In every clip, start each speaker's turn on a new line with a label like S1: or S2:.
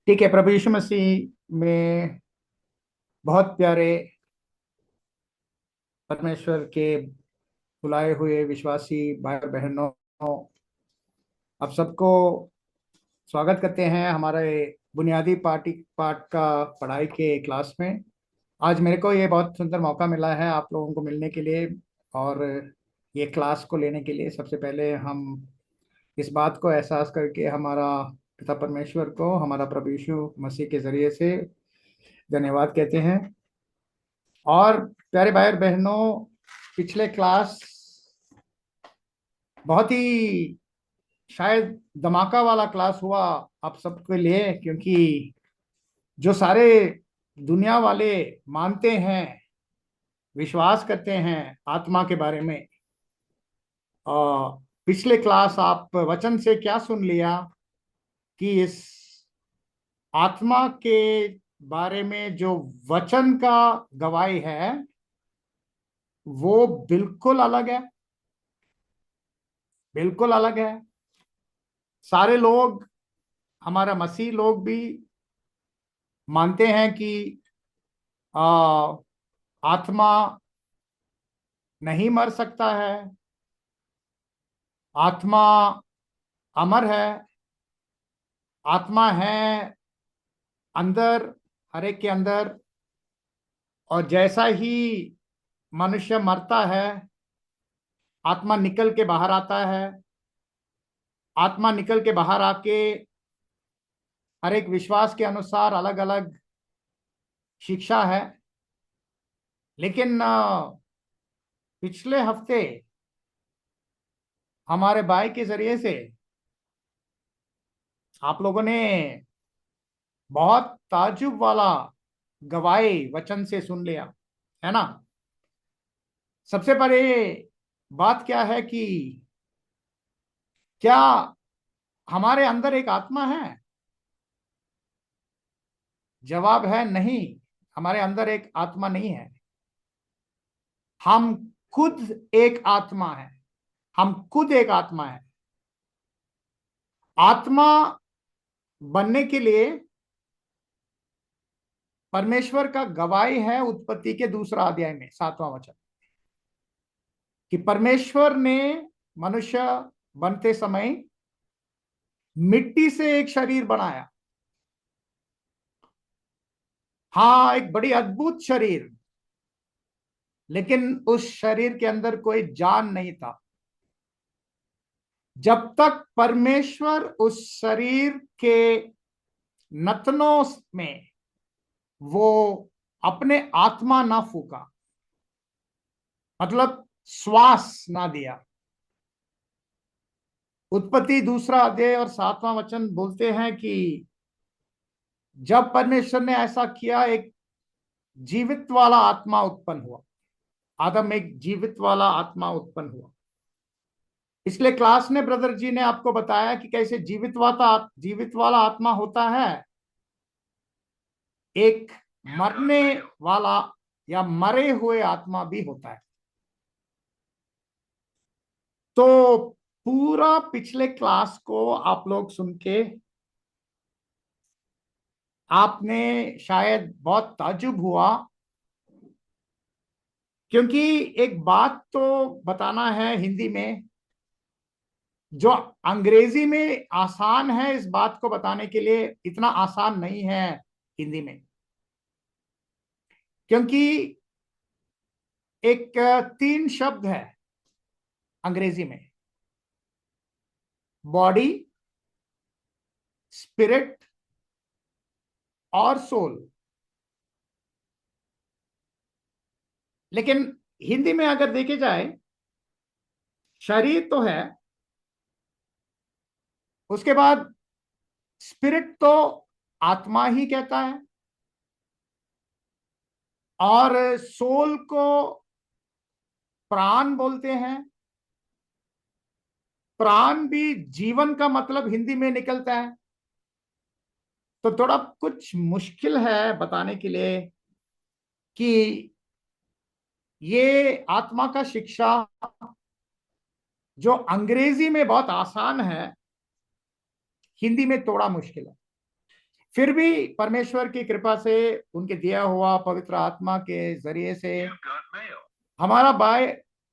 S1: ठीक है। प्रभु यीशु मसीह में बहुत प्यारे परमेश्वर के बुलाए हुए विश्वासी भाई बहनों, आप सबको स्वागत करते हैं हमारे बुनियादी पाठ का पढ़ाई के क्लास में। आज मेरे को ये बहुत सुंदर मौका मिला है आप लोगों को मिलने के लिए और ये क्लास को लेने के लिए। सबसे पहले हम इस बात को एहसास करके हमारा पिता परमेश्वर को हमारा प्रभु यीशु मसीह के जरिए से धन्यवाद कहते हैं। और प्यारे भाई और बहनों, पिछले क्लास बहुत ही शायद धमाका वाला क्लास हुआ आप सबके लिए, क्योंकि जो सारे दुनिया वाले मानते हैं, विश्वास करते हैं आत्मा के बारे में, और पिछले क्लास आप वचन से क्या सुन लिया कि इस आत्मा के बारे में जो वचन का गवाही है वो बिल्कुल अलग है। बिल्कुल अलग है। सारे लोग, हमारा मसीह लोग भी मानते हैं कि आ, आत्मा नहीं मर सकता है, आत्मा अमर है, आत्मा है अंदर, हर एक के अंदर। और जैसा ही मनुष्य मरता है, आत्मा निकल के बाहर आता है। आत्मा निकल के बाहर आके हर एक विश्वास के अनुसार अलग अलग शिक्षा है। लेकिन पिछले हफ्ते हमारे भाई के जरिए से आप लोगों ने बहुत ताज्जुब वाला गवाही वचन से सुन लिया, है ना। सबसे पहले बात क्या है कि क्या हमारे अंदर एक आत्मा है? जवाब है नहीं, हमारे अंदर एक आत्मा नहीं है। हम खुद एक आत्मा है। हम खुद एक आत्मा है। आत्मा बनने के लिए परमेश्वर का गवाही है उत्पत्ति के दूसरा अध्याय में 7वां वचन, कि परमेश्वर ने मनुष्य बनते समय मिट्टी से एक शरीर बनाया। हाँ, एक बड़ी अद्भुत शरीर, लेकिन उस शरीर के अंदर कोई जान नहीं था। जब तक परमेश्वर उस शरीर के नथनों में वो अपने आत्मा ना फूका, मतलब श्वास ना दिया। उत्पत्ति दूसरा अध्याय और 7वां वचन बोलते हैं कि जब परमेश्वर ने ऐसा किया, एक जीवित वाला आत्मा उत्पन्न हुआ। आदम एक जीवित वाला आत्मा उत्पन्न हुआ। इसलिए क्लास ने, ब्रदर जी ने आपको बताया कि कैसे जीवित वाला आत्मा होता है। एक मरने वाला या मरे हुए आत्मा भी होता है। तो पूरा पिछले क्लास को आप लोग सुन के आपने शायद बहुत ताज्जुब हुआ, क्योंकि एक बात तो बताना है हिंदी में, जो अंग्रेजी में आसान है इस बात को बताने के लिए, इतना आसान नहीं है हिंदी में। क्योंकि एक 3 शब्द है अंग्रेजी में: बॉडी, स्पिरिट और सोल। लेकिन हिंदी में अगर देखे जाए, शरीर तो है, उसके बाद स्पिरिट तो आत्मा ही कहता है, और सोल को प्राण बोलते हैं। प्राण भी जीवन का मतलब हिंदी में निकलता है। तो थोड़ा कुछ मुश्किल है बताने के लिए कि ये आत्मा का शिक्षा जो अंग्रेजी में बहुत आसान है, हिंदी में थोड़ा मुश्किल है। फिर भी परमेश्वर की कृपा से, उनके दिया हुआ पवित्र आत्मा के जरिए से हमारा भाई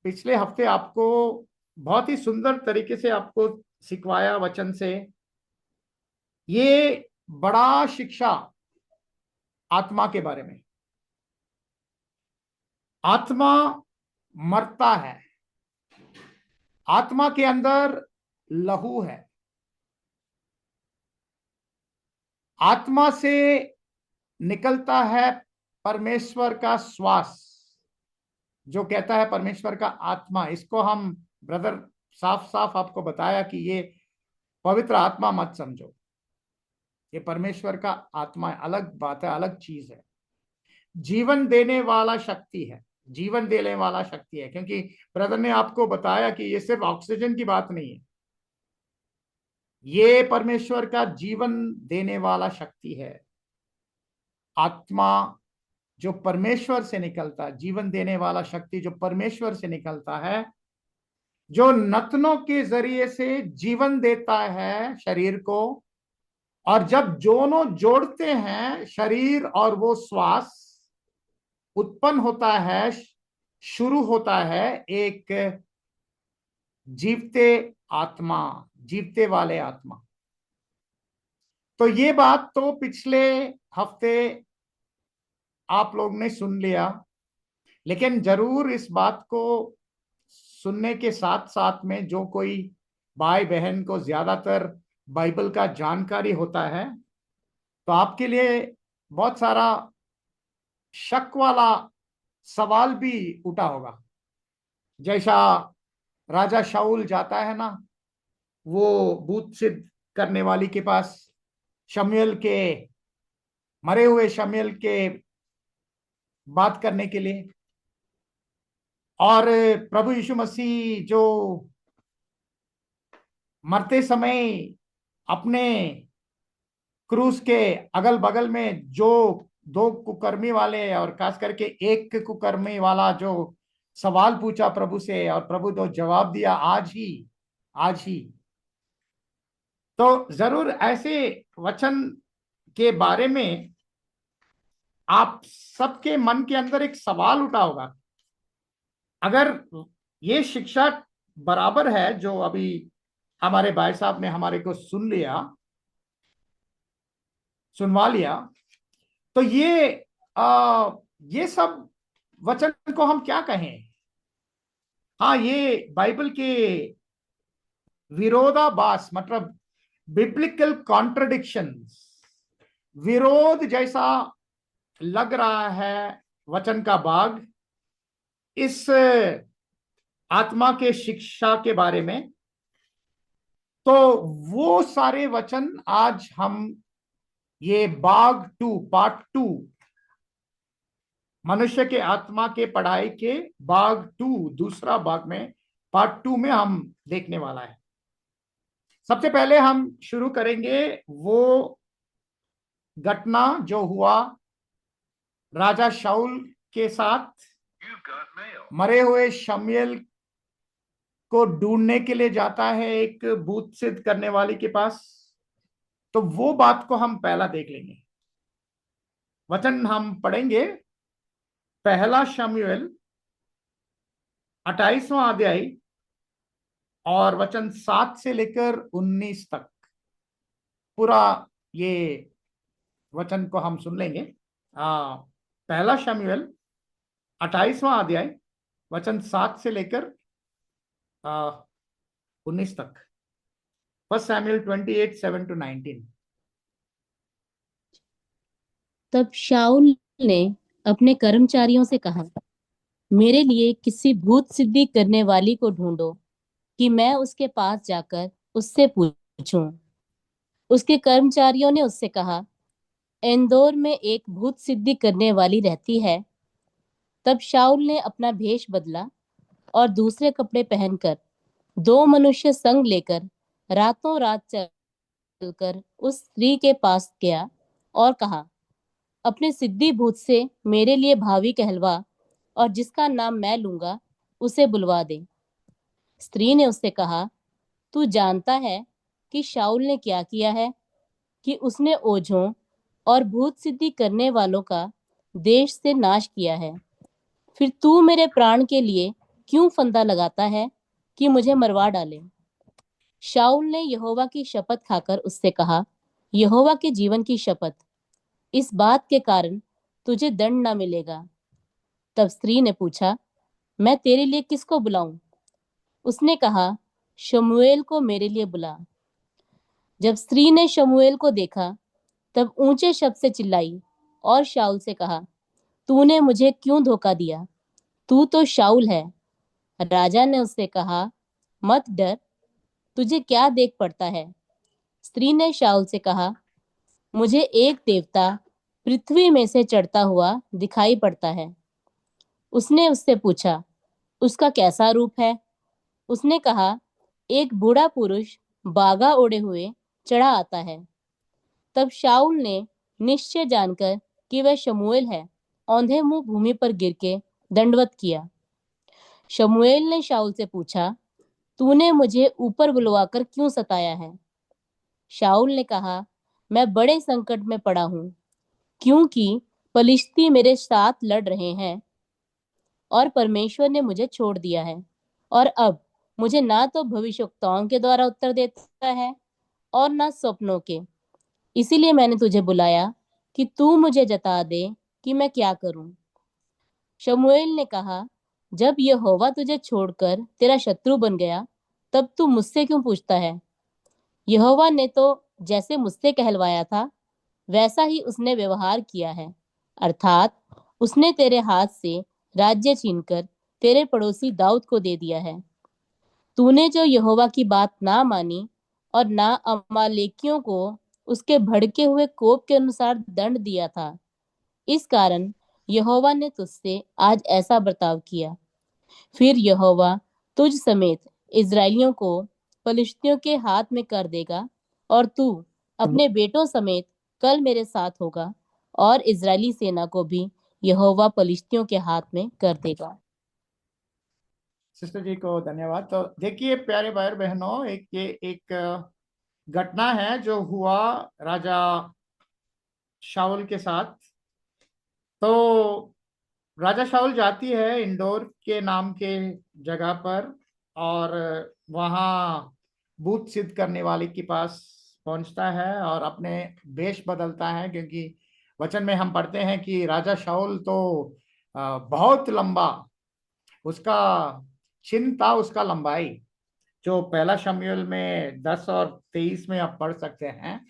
S1: पिछले हफ्ते आपको बहुत ही सुंदर तरीके से आपको सिखवाया वचन से। ये बड़ा शिक्षा आत्मा के बारे में। आत्मा मरता है, आत्मा के अंदर लहू है, आत्मा से निकलता है परमेश्वर का श्वास, जो कहता है परमेश्वर का आत्मा। इसको हम ब्रदर साफ साफ आपको बताया कि ये पवित्र आत्मा मत समझो, ये परमेश्वर का आत्मा है, अलग बात है, अलग चीज है। जीवन देने वाला शक्ति है, जीवन देने वाला शक्ति है, क्योंकि ब्रदर ने आपको बताया कि ये सिर्फ ऑक्सीजन की बात नहीं है, ये परमेश्वर का जीवन देने वाला शक्ति है। आत्मा जो परमेश्वर से निकलता है, जीवन देने वाला शक्ति जो परमेश्वर से निकलता है, जो नतनों के जरिए से जीवन देता है शरीर को, और जब दोनों जोड़ते हैं शरीर और वो श्वास, उत्पन्न होता है, शुरू होता है एक जीवते आत्मा, जीवते वाले आत्मा। तो ये बात तो पिछले हफ्ते आप लोग ने सुन लिया, लेकिन जरूर इस बात को सुनने के साथ साथ में जो कोई भाई बहन को ज्यादातर बाइबल का जानकारी होता है, तो आपके लिए बहुत सारा शक वाला सवाल भी उठा होगा। जैसा राजा शाऊल जाता है ना, वो भूत सिद्ध करने वाली के पास, शमूएल के, मरे हुए शमूएल के बात करने के लिए, और प्रभु यीशु मसीह जो मरते समय अपने क्रूस के अगल बगल में जो दो कुकर्मी वाले और खास करके एक कुकर्मी वाला जो सवाल पूछा प्रभु से, और प्रभु ने जवाब दिया आज ही, आज ही। तो जरूर ऐसे वचन के बारे में आप सबके मन के अंदर एक सवाल उठा होगा। अगर ये शिक्षा बराबर है जो अभी हमारे भाई साहब ने हमारे को सुनवा लिया, तो ये सब वचन को हम क्या कहें? हाँ, ये बाइबल के विरोधाभास, मतलब बिब्लिकल कॉन्ट्रडिक्शंस, विरोध जैसा लग रहा है वचन का भाग इस आत्मा के शिक्षा के बारे में। तो वो सारे वचन आज हम ये भाग 2, पार्ट 2, मनुष्य के आत्मा के पढ़ाई के भाग 2, दूसरा भाग में, पार्ट 2 में हम देखने वाला है। सबसे पहले हम शुरू करेंगे वो घटना जो हुआ राजा शाऊल के साथ, मरे हुए शमूएल को ढूंढने के लिए जाता है एक भूत सिद्ध करने वाली के पास। तो वो बात को हम पहला देख लेंगे। वचन हम पढ़ेंगे पहला शमूएल 28वां अध्याय और वचन 7 से लेकर 19 तक, पूरा ये वचन को हम सुन लेंगे। पहला शमूएल 28वां अध्याय वचन 7 से लेकर 19 तक। First Samuel 28, 7-19।
S2: तब शाऊल ने अपने कर्मचारियों से कहा, मेरे लिए किसी भूत सिद्धि करने वाली को ढूंढो कि मैं उसके पास जाकर उससे पूछूं। उसके कर्मचारियों ने उससे कहा, इंदौर में एक भूत सिद्धि करने वाली रहती है। तब शाऊल ने अपना भेष बदला और दूसरे कपड़े पहनकर 2 मनुष्य संग लेकर रातों रात चलकर उस स्त्री के पास गया और कहा, अपने सिद्धि भूत से मेरे लिए भावी कहलवा, और जिसका नाम मैं लूंगा उसे बुलवा दे। स्त्री ने उससे कहा, तू जानता है कि शाऊल ने क्या किया है, कि उसने ओझों और भूत सिद्धि करने वालों का देश से नाश किया है। फिर तू मेरे प्राण के लिए क्यों फंदा लगाता है कि मुझे मरवा डाले? शाऊल ने यहोवा की शपथ खाकर उससे कहा, यहोवा के जीवन की शपथ, इस बात के कारण तुझे दंड न मिलेगा। तब स्त्री ने पूछा, मैं तेरे लिए किसको बुलाऊं? उसने कहा, शमूएल को मेरे लिए बुला। जब स्त्री ने शमूएल को देखा, तब ऊंचे शब्द से चिल्लाई और शाऊल से कहा, तूने मुझे क्यों धोखा दिया? तू तो शाऊल है। राजा ने उससे कहा, मत डर, तुझे क्या देख पड़ता है? स्त्री ने शाऊल से कहा, मुझे एक देवता पृथ्वी में से चढ़ता हुआ दिखाई पड़ता है। उसने उससे पूछा, उसका कैसा रूप है? उसने कहा, एक बूढ़ा पुरुष बागा ओढ़े हुए चढ़ा आता है। तब शाऊल ने निश्चय जानकर कि वह शमूएल है, औंधे मुंह भूमि पर गिर के दंडवत किया। शमूएल ने शाऊल से पूछा, तूने मुझे ऊपर बुलवाकर क्यों सताया है? शाऊल ने कहा, मैं बड़े संकट में पड़ा हूं, क्योंकि पलिश्ती मेरे साथ लड़ रहे हैं और परमेश्वर ने मुझे छोड़ दिया है, और अब मुझे ना तो भविष्यवक्ताओं के द्वारा उत्तर देता है और ना स्वप्नों के। इसीलिए मैंने तुझे बुलाया कि तू मुझे जता दे कि मैं क्या करूं। शमूएल ने कहा, जब यहोवा तुझे छोड़कर तेरा शत्रु बन गया, तब तू मुझसे क्यों पूछता है? यहोवा ने तो जैसे मुझसे कहलवाया था, वैसा ही उसने व्यवहार किया है, अर्थात उसने तेरे हाथ से राज्य छीनकर तेरे पड़ोसी दाऊद को दे दिया है। तूने जो यहोवा की बात ना मानी और ना अमालेकियों को उसके भड़के हुए कोप के अनुसार दंड दिया था, इस कारण यहोवा ने तुझसे आज ऐसा बर्ताव किया। फिर यहोवा तुझ समेत इस्राएलियों को पलिश्तियों के हाथ में कर देगा, और तू अपने बेटों समेत कल मेरे साथ होगा, और इस्राएली सेना को भी यहोवा पलिश्तियों के हाथ में कर देगा।
S1: सिस्टर जी को धन्यवाद। तो देखिए प्यारे भाई और बहनों, एक घटना है जो हुआ राजा शाऊल के साथ। तो राजा शाऊल जाती है इंदौर के नाम के जगह पर, और वहाँ भूत सिद्ध करने वाले के पास पहुंचता है और अपने वेश बदलता है, क्योंकि वचन में हम पढ़ते हैं कि राजा शाऊल तो बहुत लंबा, उसका चिन्ह था, उसका लंबाई, जो पहला शमूएल में 10 और 23 में आप पढ़ सकते हैं।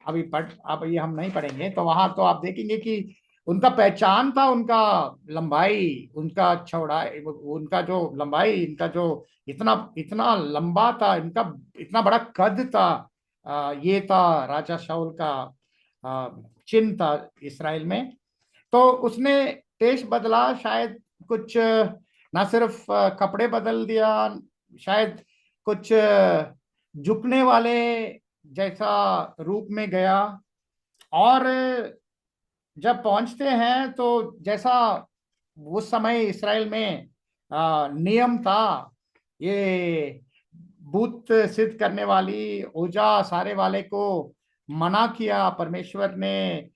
S1: अब ये हम नहीं पढ़ेंगे, तो वहां तो आप देखेंगे कि उनका पहचान था, उनका लंबाई, उनका चौड़ाई, उनका जो लंबाई, इनका जो इतना इतना लंबा था, इनका इतना बड़ा कद था। ये था राजा शाऊल का चिन्ह था इसराइल में। तो उसने देश बदला, शायद कुछ ना सिर्फ कपड़े बदल दिया, शायद कुछ झुकने वाले जैसा रूप में गया। और जब पहुंचते हैं तो जैसा उस समय इसराइल में नियम था, ये भूत सिद्ध करने वाली ओजा सारे वाले को मना किया परमेश्वर ने।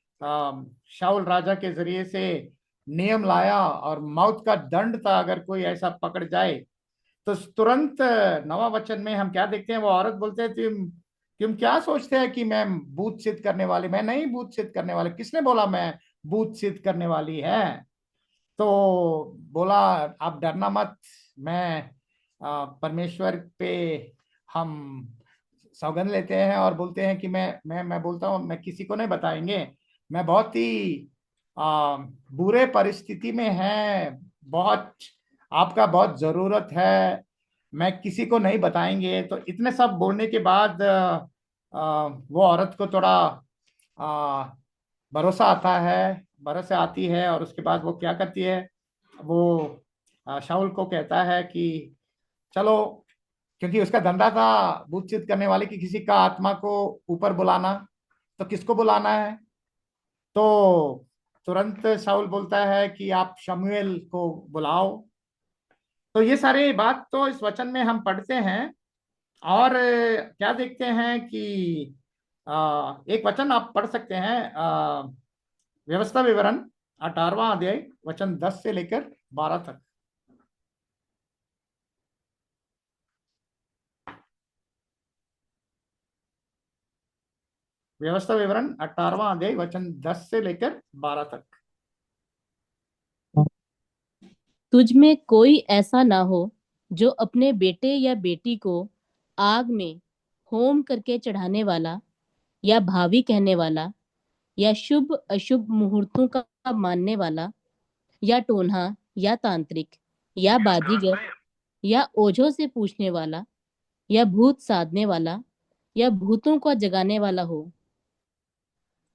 S1: शाऊल राजा के जरिए से नियम लाया, और मौत का दंड था अगर कोई ऐसा पकड़ जाए। तो तुरंत नवा वचन में हम क्या देखते हैं, वो औरत बोलते हैं, तुम क्या सोचते हैं कि मैं भूत सिद्ध करने वाली? मैं नहीं भूत सिद्ध करने वाली। किसने बोला मैं भूत सिद्ध करने वाली है? तो बोला, आप डरना मत, मैं परमेश्वर पे हम सौगंध लेते हैं और बोलते हैं कि मैं बोलता हूँ, मैं किसी को नहीं बताएंगे। मैं बहुत ही बुरे परिस्थिति में है, बहुत, आपका बहुत जरूरत है, मैं किसी को नहीं बताएंगे। तो इतने सब बोलने के बाद वो औरत को थोड़ा आ, भरोसा आता है, भरोसा आती है, और उसके बाद वो क्या करती है, वो शाऊल को कहता है कि चलो, क्योंकि उसका धंधा था भूत चित करने वाले की, किसी का आत्मा को ऊपर बुलाना। तो किसको बुलाना है? तो तुरंत शाऊल बोलता है कि आप शमूएल को बुलाओ। तो ये सारी बात तो इस वचन में हम पढ़ते हैं, और क्या देखते हैं कि एक वचन आप पढ़ सकते हैं, व्यवस्था विवरण 18वां अध्याय वचन 10 से लेकर 12 तक। व्यवस्था विवरण 18वां अध्याय वचन 10 से लेकर 12 तक।
S2: तुझ में कोई ऐसा ना हो जो अपने बेटे या बेटी को आग में होम करके चढ़ाने वाला, या भावी कहने वाला, या शुभ अशुभ मुहूर्तों का मानने वाला, या टोन्हा, या तांत्रिक, या बाजीगर, या ओझों से पूछने वाला, या भूत साधने वाला, या भूतों को जगाने वाला हो।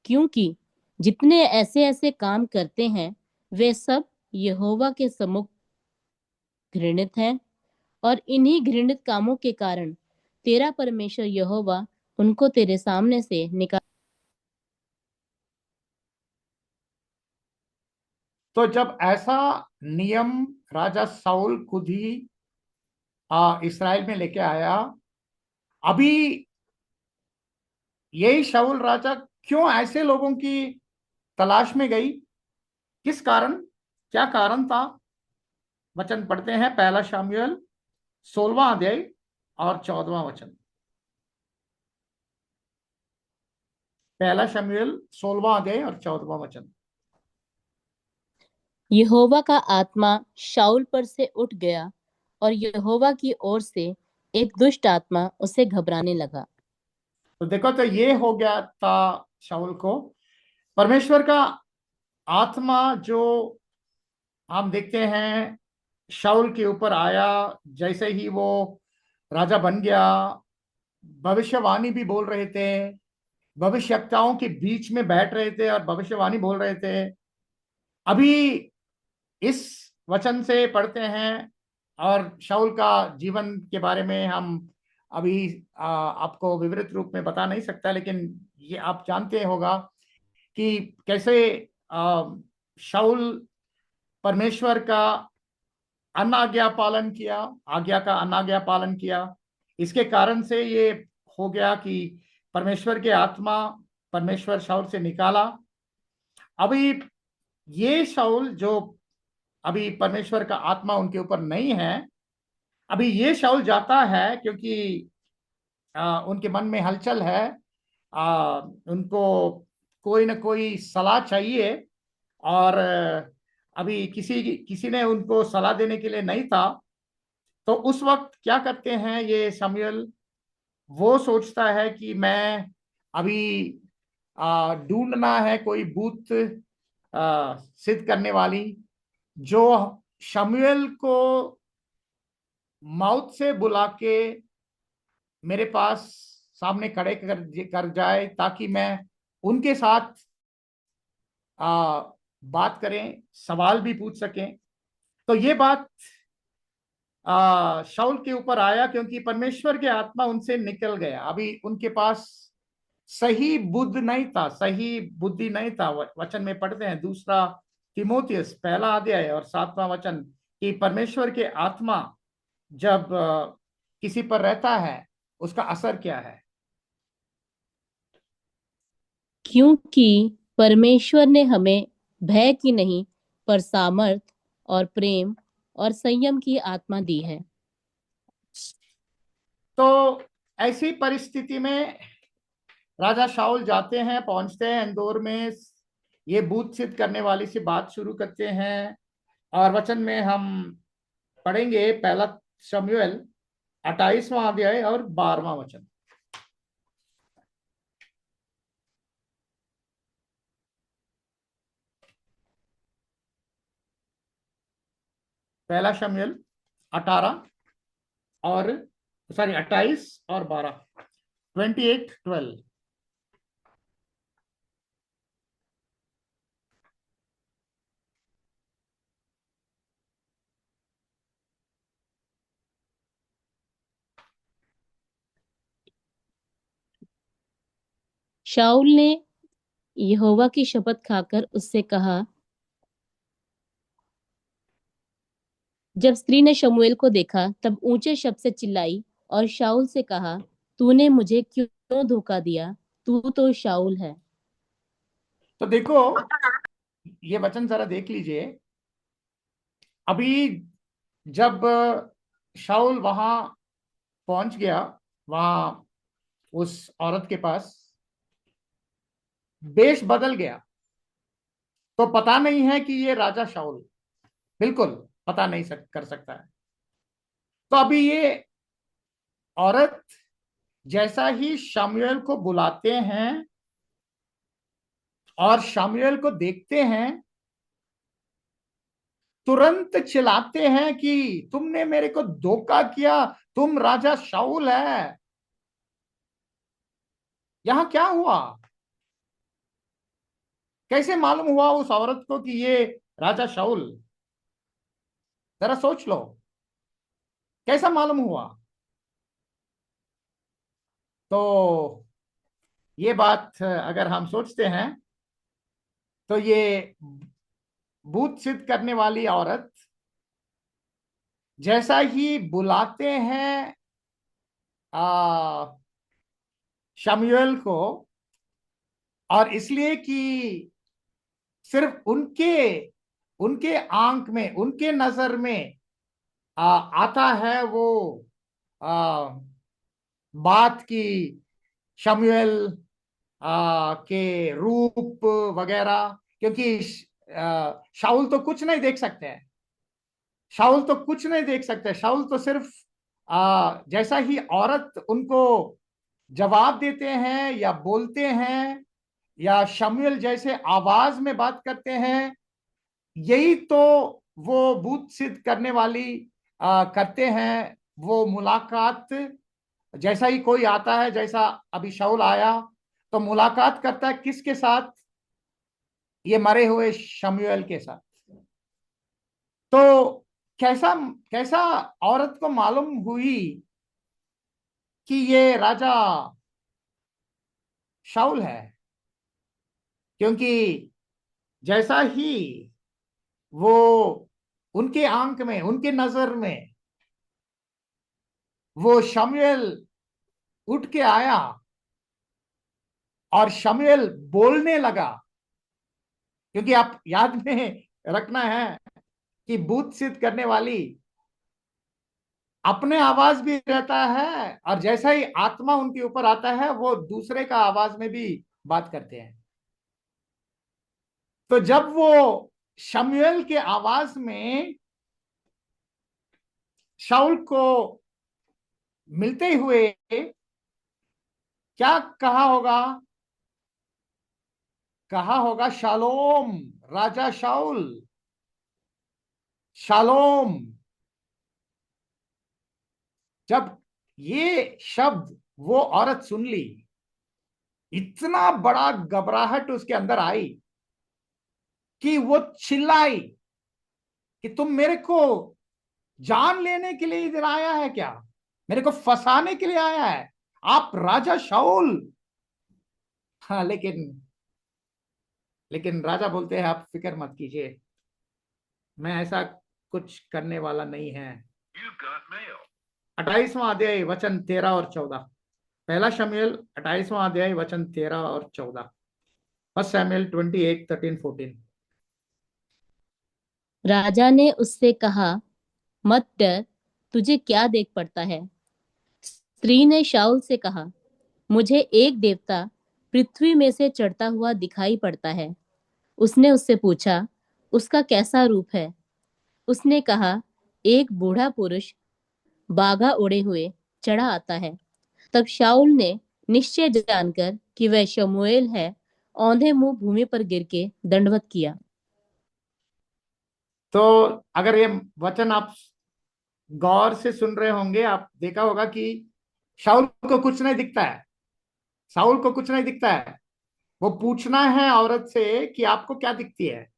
S2: क्योंकि जितने ऐसे ऐसे काम करते हैं वे सब यहोवा के सम्मुख घृणित हैं, और इन्हीं घृणित कामों के कारण तेरा परमेश्वर यहोवा उनको तेरे सामने से निकाल।
S1: तो जब ऐसा नियम राजा साउल खुद ही इसराइल में लेके आया, अभी यही शाऊल राजा क्यों ऐसे लोगों की तलाश में गई? किस कारण, क्या कारण था? वचन पढ़ते हैं, पहला शमूएल 16वां अध्याय और 14वां वचन। पहला शमूएल 16वां अध्याय और 14वां वचन।
S2: यहोवा का आत्मा शाऊल पर से उठ गया, और यहोवा की ओर से एक दुष्ट आत्मा उसे घबराने लगा।
S1: तो देखो, तो ये हो गया था शाऊल को। परमेश्वर का आत्मा जो हम देखते हैं शाऊल के ऊपर आया, जैसे ही वो राजा बन गया, भविष्यवाणी भी बोल रहे थे, भविष्यवक्ताओं के बीच में बैठ रहे थे और भविष्यवाणी बोल रहे थे। अभी इस वचन से पढ़ते हैं, और शाऊल का जीवन के बारे में हम अभी आपको विवृत रूप में बता नहीं सकता, लेकिन ये आप जानते होगा कि कैसे शाऊल परमेश्वर का अनाज्ञा पालन किया, आज्ञा का अनाज्ञा पालन किया। इसके कारण से ये हो गया कि परमेश्वर के आत्मा, परमेश्वर शाऊल से निकाला। अभी ये शाऊल जो, अभी परमेश्वर का आत्मा उनके ऊपर नहीं है, अभी ये शाऊल जाता है क्योंकि उनके मन में हलचल है। उनको कोई ना कोई सलाह चाहिए, और अभी किसी किसी ने उनको सलाह देने के लिए नहीं था। तो उस वक्त क्या करते हैं ये शमूएल? वो सोचता है कि मैं अभी ढूंढना है कोई भूत सिद्ध करने वाली, जो शमूएल को मौत से बुला के मेरे पास सामने खड़े कर जाए, ताकि मैं उनके साथ बात करें, सवाल भी पूछ सकें। तो ये बात शाऊल के ऊपर आया क्योंकि परमेश्वर के आत्मा उनसे निकल गया। अभी उनके पास सही बुद्ध नहीं था, सही बुद्धि नहीं था। वचन में पढ़ते हैं, दूसरा तिमोथियस पहला अध्याय और 7वां वचन, कि परमेश्वर के आत्मा जब किसी पर रहता है उसका असर क्या है?
S2: क्योंकि परमेश्वर ने हमें भय की नहीं, पर सामर्थ और प्रेम और संयम की आत्मा दी है।
S1: तो ऐसी परिस्थिति में राजा शाऊल जाते हैं, पहुंचते हैं इंदौर में, ये भूत सिद्ध करने वाली से बात शुरू करते हैं। और वचन में हम पढ़ेंगे पहला शमूएल 28वां अध्याय और 12वां वचन। पहला शमूएल 18 और 28 और 12, 28:12।
S2: शाऊल ने यहोवा की शपथ खाकर उससे कहा, जब स्त्री ने शमूएल को देखा तब ऊंचे शब्द से चिल्लाई और शाऊल से कहा, तूने मुझे क्यों धोखा दिया? तू तो शाऊल है।
S1: तो देखो, ये वचन जरा देख लीजिए। अभी जब शाऊल वहां पहुंच गया, वहां उस औरत के पास, वेश बदल गया, तो पता नहीं है कि ये राजा शाऊल, बिल्कुल पता नहीं कर सकता है। तो अभी ये औरत जैसा ही शमूएल को बुलाते हैं और शमूएल को देखते हैं, तुरंत चिल्लाते हैं कि तुमने मेरे को धोखा किया, तुम राजा शाऊल है। यहां क्या हुआ? कैसे मालूम हुआ उस औरत को कि ये राजा शाऊल? जरा सोच लो, कैसा मालूम हुआ? तो ये बात अगर हम सोचते हैं, तो ये भूत सिद्ध करने वाली औरत जैसा ही बुलाते हैं शमूएल को, और इसलिए कि सिर्फ उनके उनके आंख में, उनके नजर में आता है वो आ, बात की, शमूएल के रूप वगैरह, क्योंकि शाऊल तो कुछ नहीं देख सकते हैं। शाऊल तो कुछ नहीं देख सकते। शाऊल तो सिर्फ जैसा ही औरत उनको जवाब देते हैं या बोलते हैं, या शमूएल जैसे आवाज में बात करते हैं, यही तो वो भूत सिद्ध करने वाली करते हैं। वो मुलाकात, जैसा ही कोई आता है, जैसा अभी शाऊल आया, तो मुलाकात करता है किसके साथ? ये मरे हुए शमूएल के साथ। तो कैसा कैसा औरत को मालूम हुई कि ये राजा शाऊल है? क्योंकि जैसा ही वो उनके आंख में, उनके नजर में वो शमूएल उठ के आया और शमूएल बोलने लगा, क्योंकि आप याद में रखना है कि भूत सिद्ध करने वाली अपने आवाज भी रहता है, और जैसा ही आत्मा उनके ऊपर आता है वो दूसरे का आवाज में भी बात करते हैं। तो जब वो शमूएल के आवाज में शाऊल को मिलते हुए क्या कहा होगा? कहा होगा शालोम, राजा शाऊल, शालोम। जब ये शब्द वो औरत सुन ली, इतना बड़ा घबराहट उसके अंदर आई कि वो चिल्लाई कि तुम मेरे को जान लेने के लिए इधर आया है क्या? मेरे को फंसाने के लिए आया है? आप राजा शाऊल? हाँ, लेकिन राजा बोलते हैं आप फिक्र मत कीजिए, मैं ऐसा कुछ करने वाला नहीं है। 28वां अध्याय वचन 13 और 14। पहला शमूएल 28वां अध्याय वचन 13 और 14। फर्स्ट शमूएल 28:13-14।
S2: राजा ने उससे कहा, मत डर, तुझे क्या देख पड़ता है? स्त्री ने शाऊल से कहा, मुझे एक देवता पृथ्वी में से चढ़ता हुआ दिखाई पड़ता है। उसने उससे पूछा, उसका कैसा रूप है? उसने कहा, एक बूढ़ा पुरुष बागा ओढ़े हुए चढ़ा आता है। तब शाऊल ने निश्चय जानकर कि वह शमूएल है, औंधे मुंह भूमि पर गिर के दंडवत किया।
S1: तो अगर ये वचन आप गौर से सुन रहे होंगे, आप देखा होगा कि शाऊल को कुछ नहीं दिखता है। शाऊल को कुछ नहीं दिखता है। वो पूछना है औरत से कि आपको क्या दिखती है,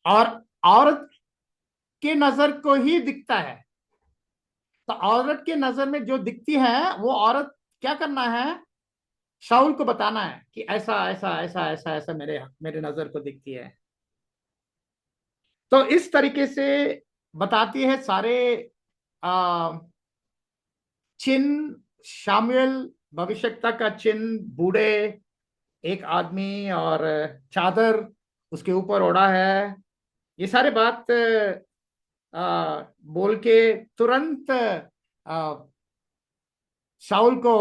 S1: और औरत के नजर को ही दिखता है। तो औरत के नजर में जो दिखती है, वो औरत क्या करना है? शाऊल को बताना है कि ऐसा ऐसा ऐसा ऐसा ऐसा मेरे मेरे नजर को दिखती है। तो इस तरीके से बताती है सारे आ, चिन्ह शमूएल भविष्यता का चिन्ह, बूढ़े एक आदमी और चादर उसके ऊपर ओढ़ा है, ये सारे बात बोल के तुरंत शाऊल को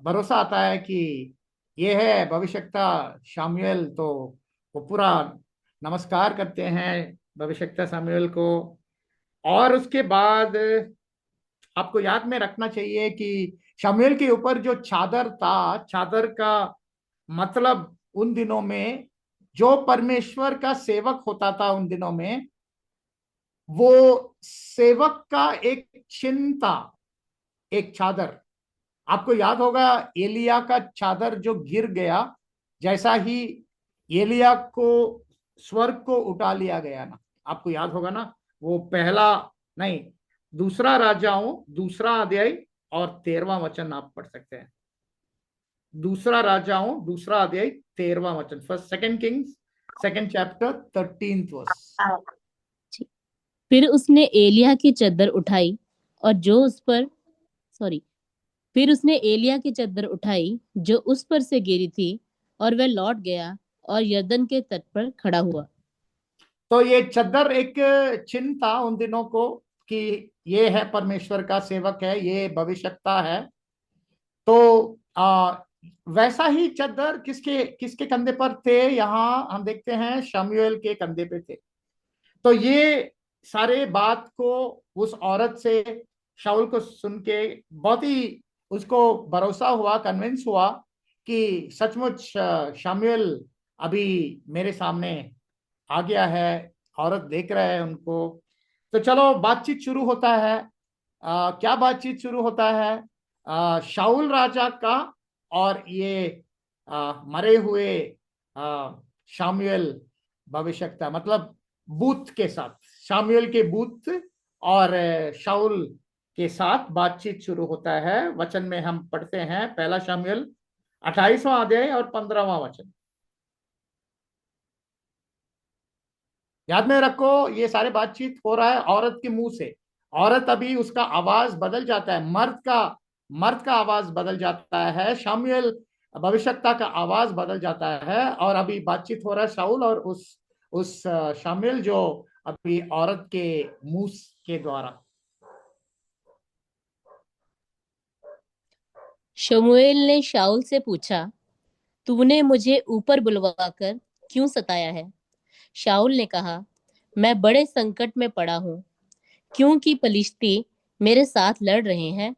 S1: भरोसा आता है कि ये है भविष्यता शामुएल। तो वो पूरा नमस्कार करते हैं भविष्यता शामुएल को। और उसके बाद आपको याद में रखना चाहिए कि शमूएल के ऊपर जो चादर था, चादर का मतलब उन दिनों में जो परमेश्वर का सेवक होता था उन दिनों में, वो सेवक का एक चिन्ह था, एक चादर। आपको याद होगा एलिया का चादर जो गिर गया, जैसा ही एलिया को स्वर्ग को उठा लिया गया ना, आपको याद होगा ना। वो पहला नहीं, दूसरा राजाओं दूसरा अध्याय और 13वां वचन आप पढ़ सकते हैं। दूसरा राजाओं दूसरा अध्याय 13वां वचन, first second kings second chapter 13th verse.
S2: फिर उसने एलिया की चद्दर उठाई और जो उस पर सॉरी फिर उसने एलिया की चद्दर उठाई जो उस पर से गिरी थी, और वह लौट गया और यरदन के तट पर खड़ा हुआ।
S1: तो ये चद्दर एक चिन्ह था उन दिनों को कि ये है परमेश्वर का सेवक है, ये भविष्यता है। तो वैसा ही चद्दर किसके किसके कंधे पर थे, यहाँ हम देखते हैं शमूएल के कंधे पे थे। तो ये सारे बात को उस औरत से शाऊल को सुन के बहुत ही उसको भरोसा हुआ, कन्विंस हुआ कि सचमुच शमूएल अभी मेरे सामने आ गया है, औरत देख रहा है उनको। तो चलो बातचीत शुरू होता है। क्या बातचीत शुरू होता है? शाऊल राजा का और ये मरे हुए शामुएल भविष्यता मतलब बूथ के साथ, शामुएल के बूथ और शाऊल के साथ बातचीत शुरू होता है। वचन में हम पढ़ते हैं पहला शामुएल 28वां अध्याय और 15वां वचन। याद में रखो ये सारे बातचीत हो रहा है औरत के मुंह से। औरत अभी उसका आवाज बदल जाता है, मर्द का आवाज बदल जाता है, शामुएल भविष्यता का आवाज बदल जाता है। और अभी बातचीत हो रहा है शाऊल और उस शामुएल जो अभी औरत के मुंह के द्वारा।
S2: शमूएल ने शाऊल से पूछा, तूने मुझे ऊपर बुलवाकर क्यों सताया है? शाऊल ने कहा, मैं बड़े संकट में पड़ा हूँ, क्योंकि पलिश्ती मेरे साथ लड़ रहे हैं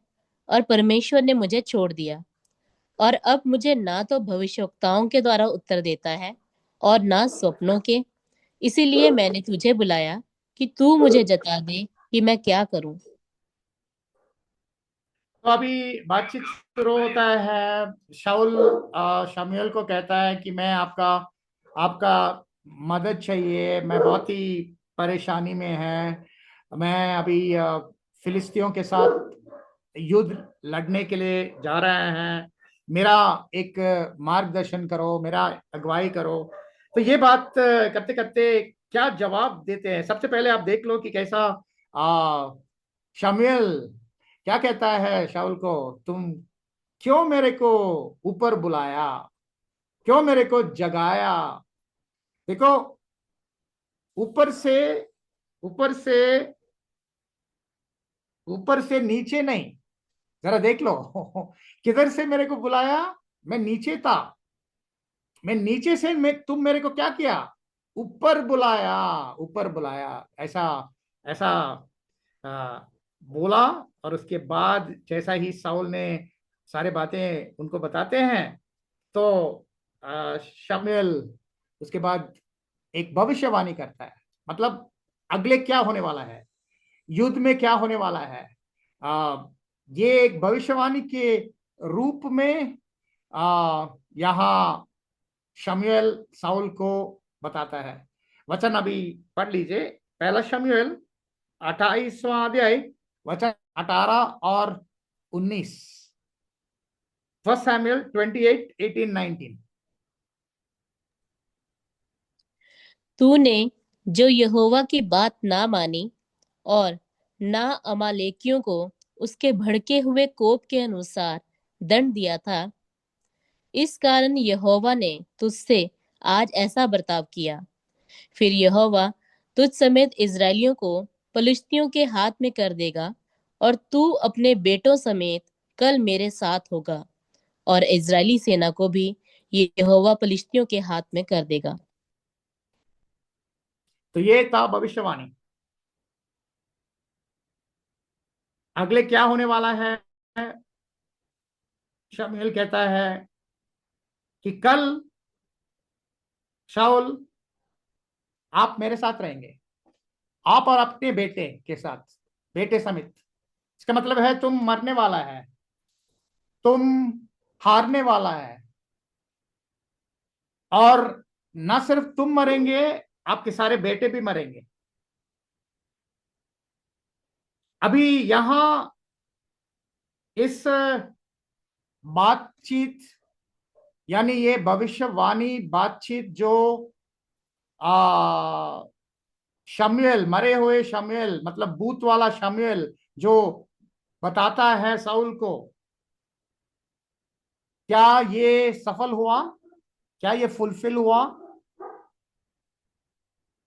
S2: और परमेश्वर ने मुझे छोड़ दिया, और अब मुझे ना तो भविष्यवक्ताओं के द्वारा उत्तर देता है और ना स्वप्नों के। इसीलिए मैंने तुझे बुलाया कि तू मुझे जता दे कि मैं क्या करूं।
S1: तो अभी बातचीत शुरू होता है। शाऊल शमूएल को कहता है कि मैं आपका आपका मदद चाहिए, मैं बहुत ही परेशानी में है। मैं अभी फिलिस्तियों के साथ युद्ध लड़ने के लिए जा रहे हैं, मेरा एक मार्गदर्शन करो, मेरा अगुवाई करो। तो ये बात करते करते क्या जवाब देते हैं, सबसे पहले आप देख लो कि कैसा शमूएल क्या कहता है शाऊल को। तुम क्यों मेरे को ऊपर बुलाया, क्यों मेरे को जगाया? देखो, ऊपर से ऊपर से ऊपर से नीचे नहीं, जरा देख लो किधर से मेरे को बुलाया। मैं नीचे था, मैं नीचे से मैं तुम मेरे को क्या किया, ऊपर बुलाया, ऊपर बुलाया। ऐसा ऐसा आ, बोला। और उसके बाद जैसा ही साउल ने सारे बातें उनको बताते हैं, तो शमूएल उसके बाद एक भविष्यवाणी करता है, मतलब अगले क्या होने वाला है, युद्ध में क्या होने वाला है। आ, ये एक भविष्यवाणी के रूप में यहाँ शमूएल साउल को बताता है। वचन अभी पढ़ लीजिए, पहला शमूएल 28वां अध्याय वचन 18 और 19। First Samuel 28, 18, 19।
S2: तूने जो यहोवा की बात ना मानी और ना अमालेकियों को उसके भड़के हुए कोप के अनुसार दंड दिया था, इस कारण यहोवा ने तुझसे आज ऐसा बर्ताव किया। फिर यहोवा तुझ समेत इस्राएलियों को पलिश्तियों के हाथ में कर देगा, और तू अपने बेटों समेत कल मेरे साथ होगा, और इस्राएली सेना को भी ये यहोवा पलिश्तियों के हाथ में कर देगा।
S1: तो ये था भविष्यवाणी। अगले क्या होने वाला है? शमूएल कहता है कि कल शाऊल आप मेरे साथ रहेंगे, आप और अपने बेटे के साथ, बेटे समेत। इसका मतलब है तुम मरने वाला है, तुम हारने वाला है, और ना सिर्फ तुम मरेंगे, आपके सारे बेटे भी मरेंगे। अभी यहां इस बातचीत, यानी ये भविष्यवाणी बातचीत जो आ शमूएल, मरे हुए शमूएल, मतलब भूत वाला शमूएल जो बताता है साउल को, क्या ये सफल हुआ? क्या ये फुलफिल हुआ?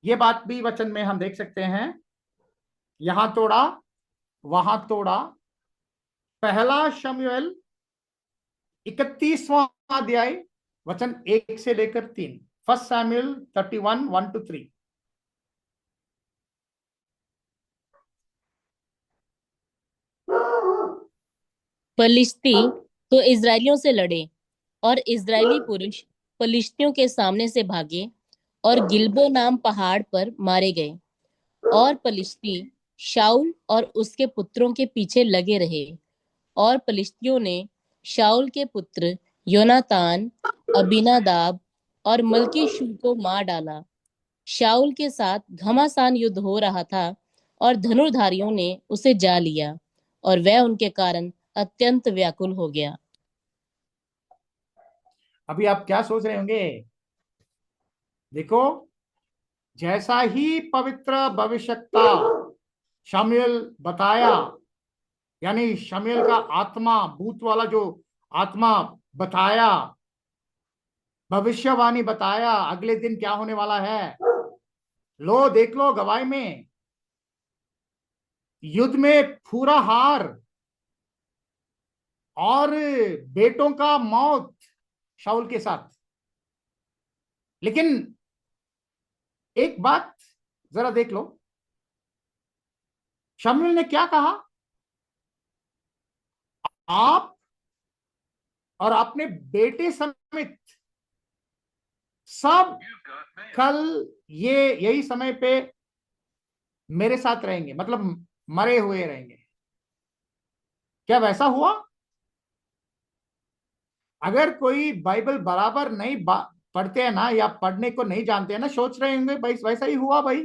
S1: ये बात भी वचन में हम देख सकते हैं। यहां तोड़ा, वहां तोड़ा। पहला शमूएल 31वां अध्याय, वचन 1 से लेकर 3। First Samuel 31, 1 to 3।
S2: पलिश्ती तो इस्राएलियों से लड़े, और इस्राएली पुरुष पलिश्तियों के सामने से भागे और गिलबो नाम पहाड़ पर मारे गए। और पलिश्ती शाऊल और उसके पुत्रों के पीछे लगे रहे, और पलिश्तियों ने शाऊल के पुत्र योनातान, अबीनादाब और मल्कीशू को मार डाला। शाऊल के साथ घमासान युद्ध हो रहा था, और धनुर्धारियों ने उसे जा लिया, और वह उनके कारण अत्यंत व्याकुल हो गया।
S1: अभी आप क्या सोच रहे होंगे? देखो, जैसा ही पवित्र भविष्यता शमूएल बताया, यानी शमूएल का आत्मा, भूत वाला जो आत्मा बताया, भविष्यवाणी बताया अगले दिन क्या होने वाला है। लो देख लो, गवाही में युद्ध में पूरा हार, और बेटों का मौत शाऊल के साथ। लेकिन एक बात जरा देख लो, शमूएल ने क्या कहा? आप और अपने बेटे समेत सब कल ये यही समय पे मेरे साथ रहेंगे, मतलब मरे हुए रहेंगे। क्या वैसा हुआ? अगर कोई बाइबल बराबर नहीं पढ़ते हैं ना, या पढ़ने को नहीं जानते हैं ना, सोच रहे होंगे भाई वैसा ही हुआ भाई,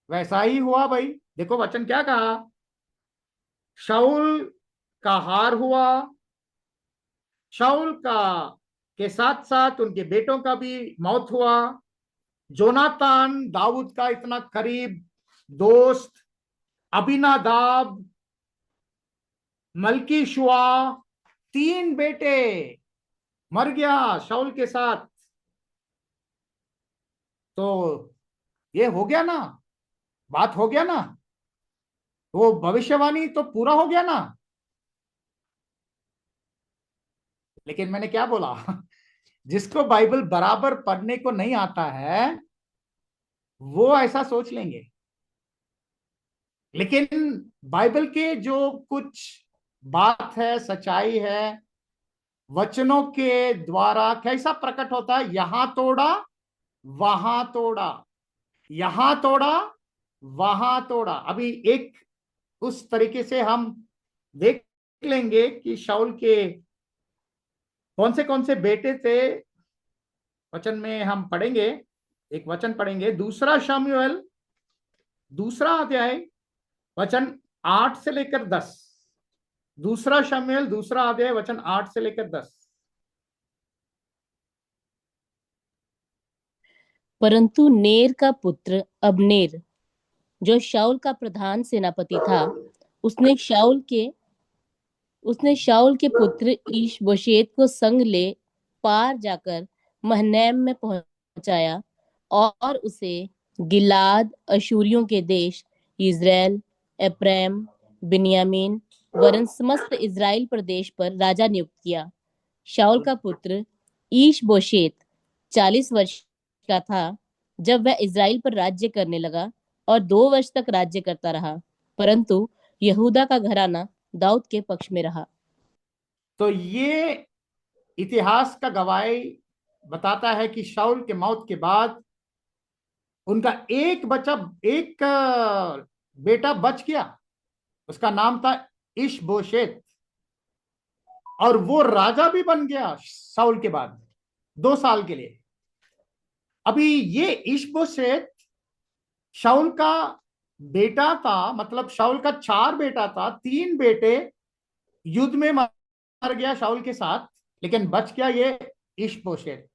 S1: वैसा ही हुआ भाई। देखो वचन क्या कहा, शाऊल का हार हुआ, शाऊल का के साथ साथ उनके बेटों का भी मौत हुआ। जोनातान, दाऊद का इतना करीब दोस्त, अबीनादाब, मल्की शुआ, 3 बेटे मर गया शाऊल के साथ। तो ये हो गया ना, बात हो गया ना, वो भविष्यवाणी तो पूरा हो गया ना। लेकिन मैंने क्या बोला? जिसको बाइबल बराबर पढ़ने को नहीं आता है वो ऐसा सोच लेंगे। लेकिन बाइबल के जो कुछ बात है, सच्चाई है, वचनों के द्वारा कैसा प्रकट होता है, यहां तोड़ा, वहां तोड़ा, यहां तोड़ा, वहां तोड़ा। अभी एक उस तरीके से हम देख लेंगे कि शाऊल के कौन से बेटे थे। वचन में हम पढ़ेंगे, एक वचन पढ़ेंगे, दूसरा शमूएल, दूसरा अध्याय, वचन 8 से लेकर 10। दूसरा शमूएल, दूसरा अध्याय, वचन 8 से लेकर 10।
S2: परंतु नेर का पुत्र अबनेर, जो शाऊल का प्रधान सेनापति था, उसने शाऊल के उसने शाऊल के पुत्र ईश-बोशेत को संग ले पार जाकर महनैम में पहुंचाया और उसे गिलाद, अशूरियों के देश, इज़राइल, एप्रैम, बिन्यामीन वरन समस्त इज़राइल प्रदेश पर राजा नियुक्त किया। शाऊल का पुत्र ईश-बोशेत 40 वर्ष का था जब वह इज़राइल पर राज्य करने लगा और 2 वर्ष तक राज्य करता रहा, परंतु यहूदा का घराना दाऊद के पक्ष में रहा।
S1: तो ये इतिहास का गवाही बताता है कि शाऊल के मौत के बाद उनका एक बेटा बच गया। उसका नाम था इशबोशेत, और वो राजा भी बन गया शाऊल के बाद 2 साल के लिए। अभी ये इशबोशेत शाऊल का बेटा था, मतलब शाऊल का 4 बेटा था, 3 बेटे युद्ध में मर गया शाऊल के साथ, लेकिन बच गया ये इशबोशेत।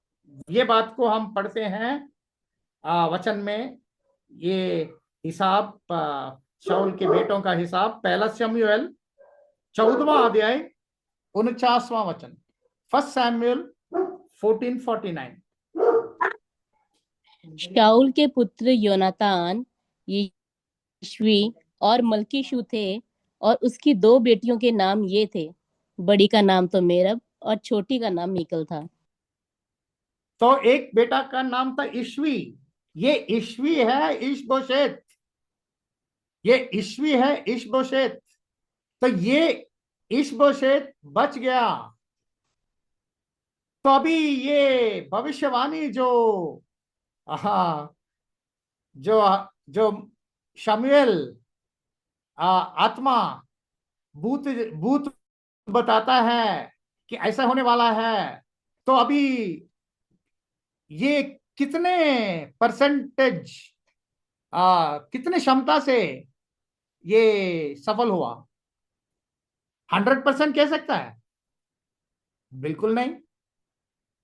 S1: ये बात को हम पढ़ते हैं वचन में, ये हिसाब शाऊल के बेटों का हिसाब 1 शमूएल 14वां अध्याय 49वां वचन, 1 शमूएल 14:49।
S2: शाऊल के पुत्र योनातान, यिश्वी और मल्कीशू थे और उसकी 2 बेटियों के नाम ये थे। बड़ी का नाम तो मेरब और छोटी का नाम मीकल था।
S1: तो एक बेटा का नाम था ईशवी, ये ईशवी है इशबोशेत, ये ईशवी है इशबोशेत। तो ये इशबोशेत बच गया। तो अभी ये भविष्यवाणी जो हाँ जो जो शमूएल आत्मा भूत भूत बताता है कि ऐसा होने वाला है, तो अभी ये कितने परसेंटेज कितने क्षमता से ये सफल हुआ? 100% कह सकता है? बिल्कुल नहीं।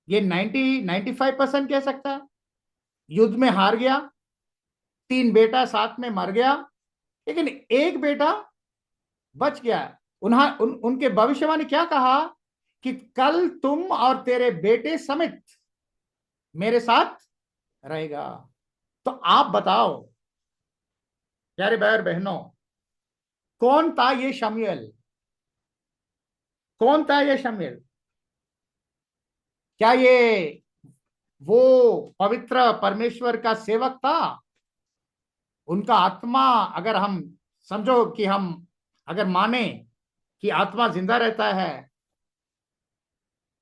S1: ये 95% कह सकता है। युद्ध में हार गया, 3 बेटा साथ में मर गया, लेकिन एक बेटा बच गया। उनके भविष्यवाणी क्या कहा कि कल तुम और तेरे बेटे समेत मेरे साथ रहेगा। तो आप बताओ प्यारे भाई और बहनों, कौन था ये शमूएल? कौन था ये शमूएल? क्या ये वो पवित्र परमेश्वर का सेवक था? उनका आत्मा, अगर हम समझो कि हम अगर माने कि आत्मा जिंदा रहता है,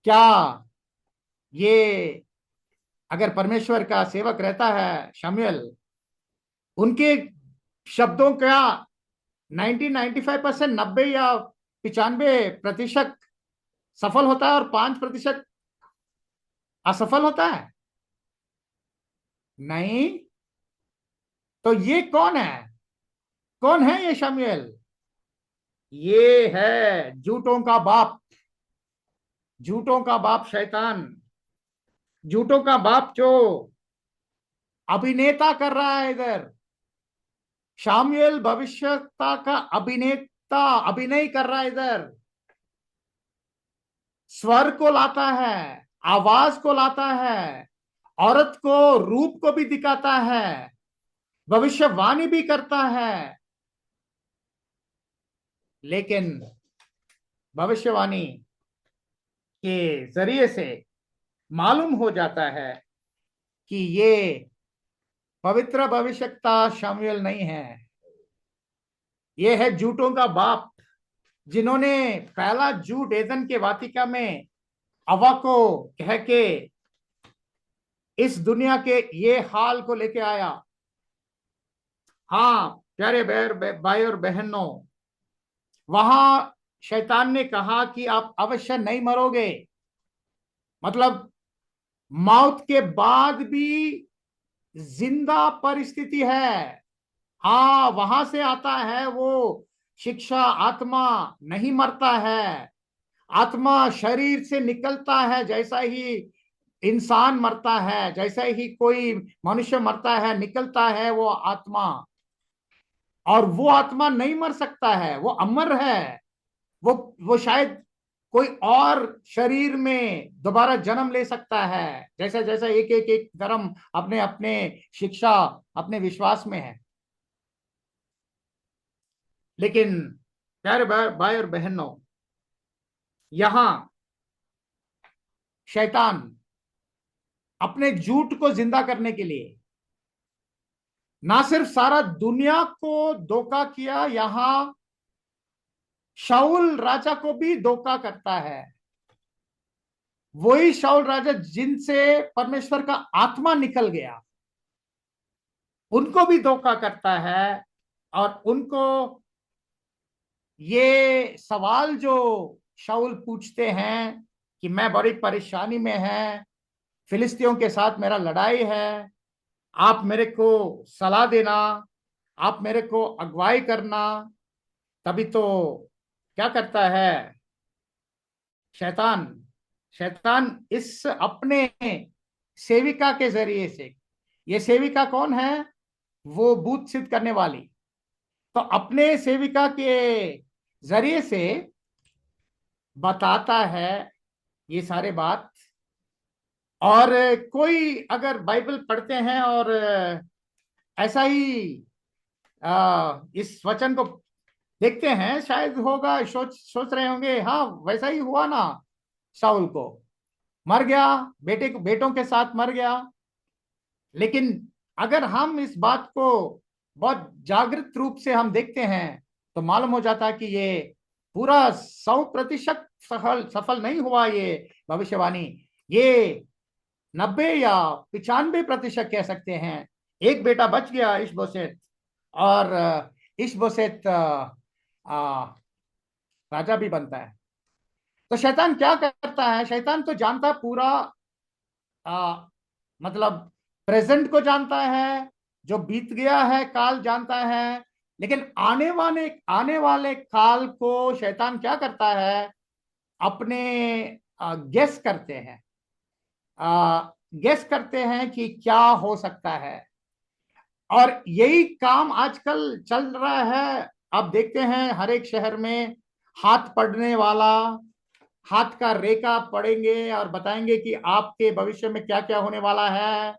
S1: क्या ये अगर परमेश्वर का सेवक रहता है शमूएल, उनके शब्दों का 95%, 90 या 95% सफल होता है और 5% असफल होता है? नहीं। तो ये कौन है? कौन है ये शमूएल? ये है झूठों का बाप, झूठों का बाप शैतान, झूठों का बाप जो अभिनेता कर रहा है इधर। शामुएल भविष्यता का अभिनेता अभिनय कर रहा है इधर। स्वर को लाता है, आवाज को लाता है, औरत को रूप को भी दिखाता है, भविष्यवाणी भी करता है, लेकिन भविष्यवाणी के जरिए से मालूम हो जाता है कि ये पवित्र भविष्यता शामुएल नहीं है। ये है झूठों का बाप, जिन्होंने पहला झूठ एदन के वाटिका में हवा को कह के इस दुनिया के ये हाल को लेके आया। हाँ प्यारे भाई और बहनों, वहां शैतान ने कहा कि आप अवश्य नहीं मरोगे, मतलब मौत के बाद भी जिंदा परिस्थिति है। हाँ, वहां से आता है वो शिक्षा, आत्मा नहीं मरता है। आत्मा शरीर से निकलता है, जैसा ही इंसान मरता है, जैसा ही कोई मनुष्य मरता है, निकलता है वो आत्मा। और वो आत्मा नहीं मर सकता है, वो अमर है, वो शायद कोई और शरीर में दोबारा जन्म ले सकता है, जैसे जैसे एक एक एक धर्म अपने अपने शिक्षा, अपने विश्वास में है। लेकिन प्यारे भाई और बहनों, यहां शैतान अपने झूठ को जिंदा करने के लिए ना सिर्फ सारा दुनिया को धोखा किया, यहां शाऊल राजा को भी धोखा करता है। वही शाऊल राजा जिनसे परमेश्वर का आत्मा निकल गया, उनको भी धोखा करता है। और उनको ये सवाल जो शाऊल पूछते हैं कि मैं बड़ी परेशानी में है, फिलिस्तियों के साथ मेरा लड़ाई है, आप मेरे को सलाह देना, आप मेरे को अगुवाई करना। तभी तो क्या करता है शैतान? शैतान इस अपने सेविका के जरिए से, ये सेविका कौन है? वो भूत सिद्ध करने वाली। तो अपने सेविका के जरिए से बताता है ये सारे बात। और कोई अगर बाइबल पढ़ते हैं और ऐसा ही इस वचन को देखते हैं, शायद होगा, सोच सोच रहे होंगे, हाँ वैसा ही हुआ ना, शाऊल को मर गया, बेटों के साथ मर गया। लेकिन अगर हम इस बात को बहुत जागृत रूप से हम देखते हैं तो मालूम हो जाता है कि ये पूरा 100% सफल नहीं हुआ ये भविष्यवाणी। ये 90 या 95% कह सकते हैं। एक बेटा बच गया, इशबोशेत। और इशबोशेत राजा भी बनता है। तो शैतान क्या करता है? शैतान तो जानता है पूरा, आ, मतलब प्रेजेंट को जानता है, जो बीत गया है काल जानता है। लेकिन आने वाले काल को शैतान क्या करता है? अपने गेस करते हैं, गेस करते हैं कि क्या हो सकता है। और यही काम आजकल चल रहा है। आप देखते हैं हर एक शहर में हाथ पढ़ने वाला, हाथ का रेखा पढ़ेंगे और बताएंगे कि आपके भविष्य में क्या क्या होने वाला है।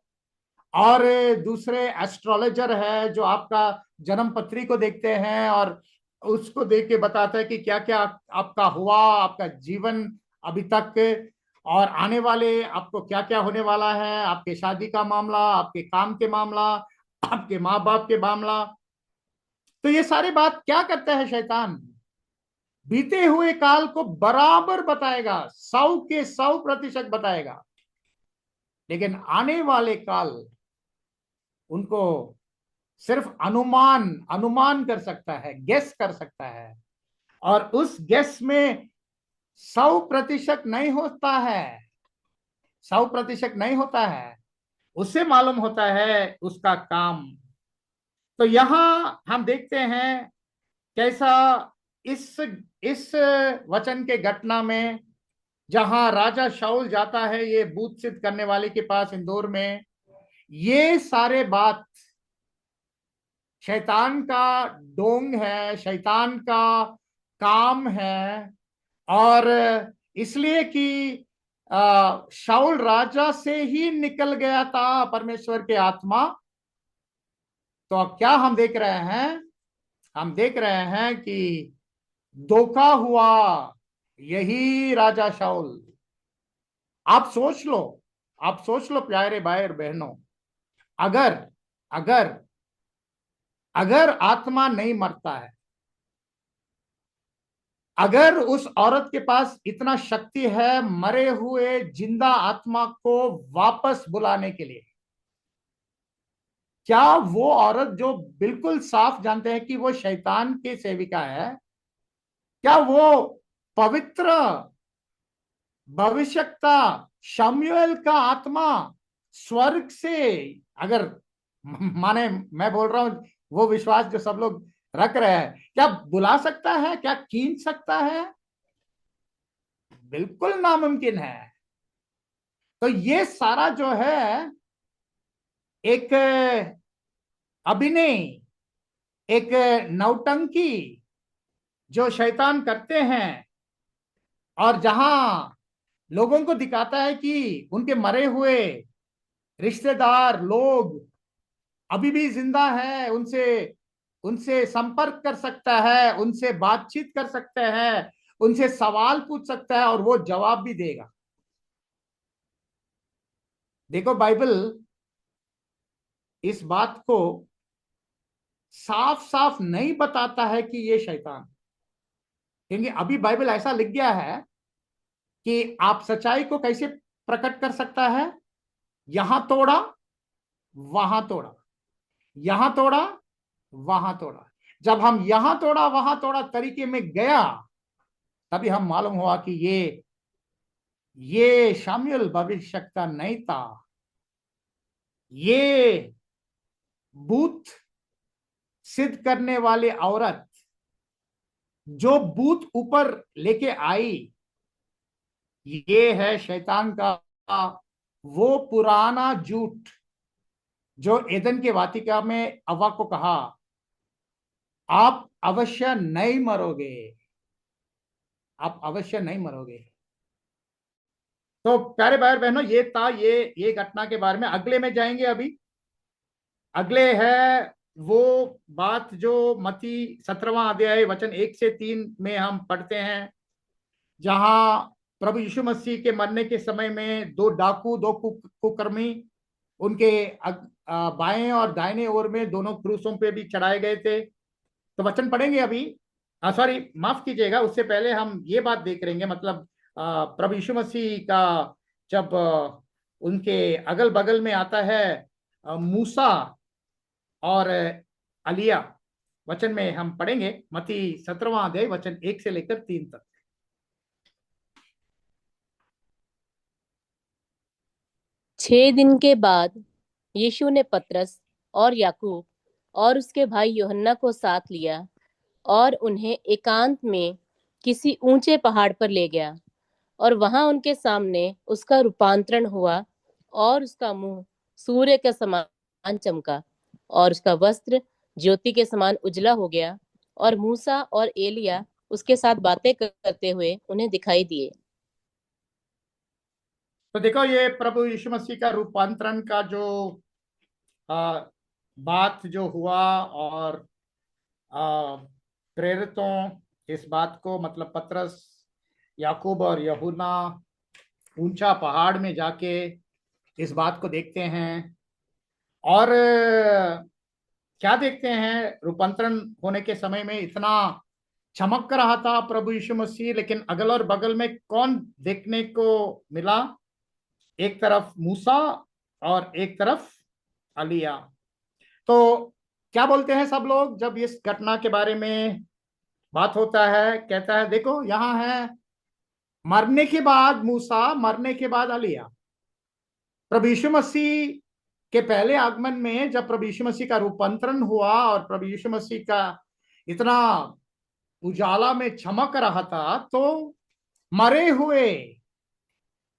S1: और दूसरे एस्ट्रोलॉजर है जो आपका जन्म पत्री को देखते हैं और उसको देख के बताता है कि क्या क्या आपका हुआ, आपका जीवन अभी तक और आने वाले आपको क्या क्या होने वाला है, आपके शादी का मामला, आपके काम के मामला, आपके माँ बाप के मामला। तो ये सारी बात क्या करता है शैतान? बीते हुए काल को बराबर बताएगा, 100% बताएगा। लेकिन आने वाले काल उनको सिर्फ अनुमान अनुमान कर सकता है, गेस कर सकता है। और उस गेस में 100% नहीं होता है, 100% नहीं होता है। उससे मालूम होता है उसका काम। तो यहां हम देखते हैं कैसा इस इस वचन के घटना में, जहां राजा शाऊल जाता है ये भूत सिद्ध करने वाले के पास इंदौर में, ये सारे बात शैतान का डोंग है, शैतान का काम है। और इसलिए कि शाऊल राजा से ही निकल गया था परमेश्वर के आत्मा। तो अब क्या हम देख रहे हैं? हम देख रहे हैं कि धोखा हुआ यही राजा शाऊल। आप सोच लो, आप सोच लो प्यारे भाई और बहनों, अगर अगर अगर आत्मा नहीं मरता है, अगर उस औरत के पास इतना शक्ति है मरे हुए जिंदा आत्मा को वापस बुलाने के लिए, क्या वो औरत जो बिल्कुल साफ जानते हैं कि वो शैतान की सेविका है, क्या वो पवित्र भविष्यता शमूएल का आत्मा स्वर्ग से, अगर माने मैं बोल रहा हूं वो विश्वास जो सब लोग रख रहे हैं, क्या बुला सकता है? क्या खींच सकता है? बिल्कुल नामुमकिन है। तो ये सारा जो है एक अभिनय, एक नौटंकी, जो शैतान करते हैं, और जहां लोगों को दिखाता है कि उनके मरे हुए रिश्तेदार लोग अभी भी जिंदा है, उनसे उनसे संपर्क कर सकता है, उनसे बातचीत कर सकते हैं, उनसे सवाल पूछ सकता है और वो जवाब भी देगा। देखो, बाइबल इस बात को साफ साफ नहीं बताता है कि ये शैतान, क्योंकि अभी बाइबल ऐसा लिख गया है कि आप सच्चाई को कैसे प्रकट कर सकता है। यहां तोड़ा, वहां तोड़ा, यहां तोड़ा, वहां तोड़ा। जब हम यहां तोड़ा वहां तोड़ा तरीके में गया, तभी हम मालूम हुआ कि ये शामुएल भविष्यवक्ता नहीं था, ये भूत सिद्ध करने वाले औरत जो भूत ऊपर लेके आई, ये है शैतान का वो पुराना झूठ जो एदन के वाटिका में हव्वा को कहा, आप अवश्य नहीं मरोगे, आप अवश्य नहीं मरोगे। तो प्यारे भाई बहनों, ये था ये घटना के बारे में। अगले में जाएंगे। अभी अगले है वो बात जो मत्ती 17वां अध्याय वचन 1 से 3 में हम पढ़ते हैं, जहां प्रभु यीशु मसीह के मरने के समय में दो डाकू, दो कुकर्मी उनके बाएं और दाहिने ओर में दोनों क्रूसों पे भी चढ़ाए गए थे। तो वचन पढ़ेंगे अभी। सॉरी, माफ कीजिएगा, उससे पहले हम ये बात देख लेंगे, मतलब प्रभु यीशु मसीह का जब उनके अगल बगल में आता है मूसा और अलिया, वचन में हम पढ़ेंगे मत्ती 17वां अध्याय वचन 1 से लेकर 3 तक।
S2: 6 दिन के बाद यीशु ने पतरस और याकूब और उसके भाई यूहन्ना को साथ लिया और उन्हें एकांत में किसी ऊंचे पहाड़ पर ले गया, और वहां उनके सामने उसका रूपांतरण हुआ, और उसका मुंह सूर्य के समान चमका, और उसका वस्त्र ज्योति के समान उजला हो गया, और मूसा और एलिया उसके साथ बातें करते हुए उन्हें दिखाई दिए।
S1: तो देखो, ये प्रभु यीशु मसीह का रूपांतरण का जो आ, बात जो हुआ, और आ, प्रेरितों इस बात को, मतलब पतरस, याकूब और यूहन्ना ऊंचा पहाड़ में जाके इस बात को देखते हैं। और क्या देखते हैं, रूपांतरण होने के समय में इतना चमक रहा था प्रभु यीशु मसीह, लेकिन अगल और बगल में कौन देखने को मिला? एक तरफ मूसा और एक तरफ अलिया। तो क्या बोलते हैं सब लोग जब इस घटना के बारे में बात होता है? कहता है, देखो यहां है मरने के बाद मूसा, मरने के बाद अलिया। प्रभु यीशु मसीह के पहले आगमन में जब प्रभु यीशु मसीह का रूपांतरण हुआ और प्रभु यीशु मसीह का इतना उजाला में चमक रहा था, तो मरे हुए,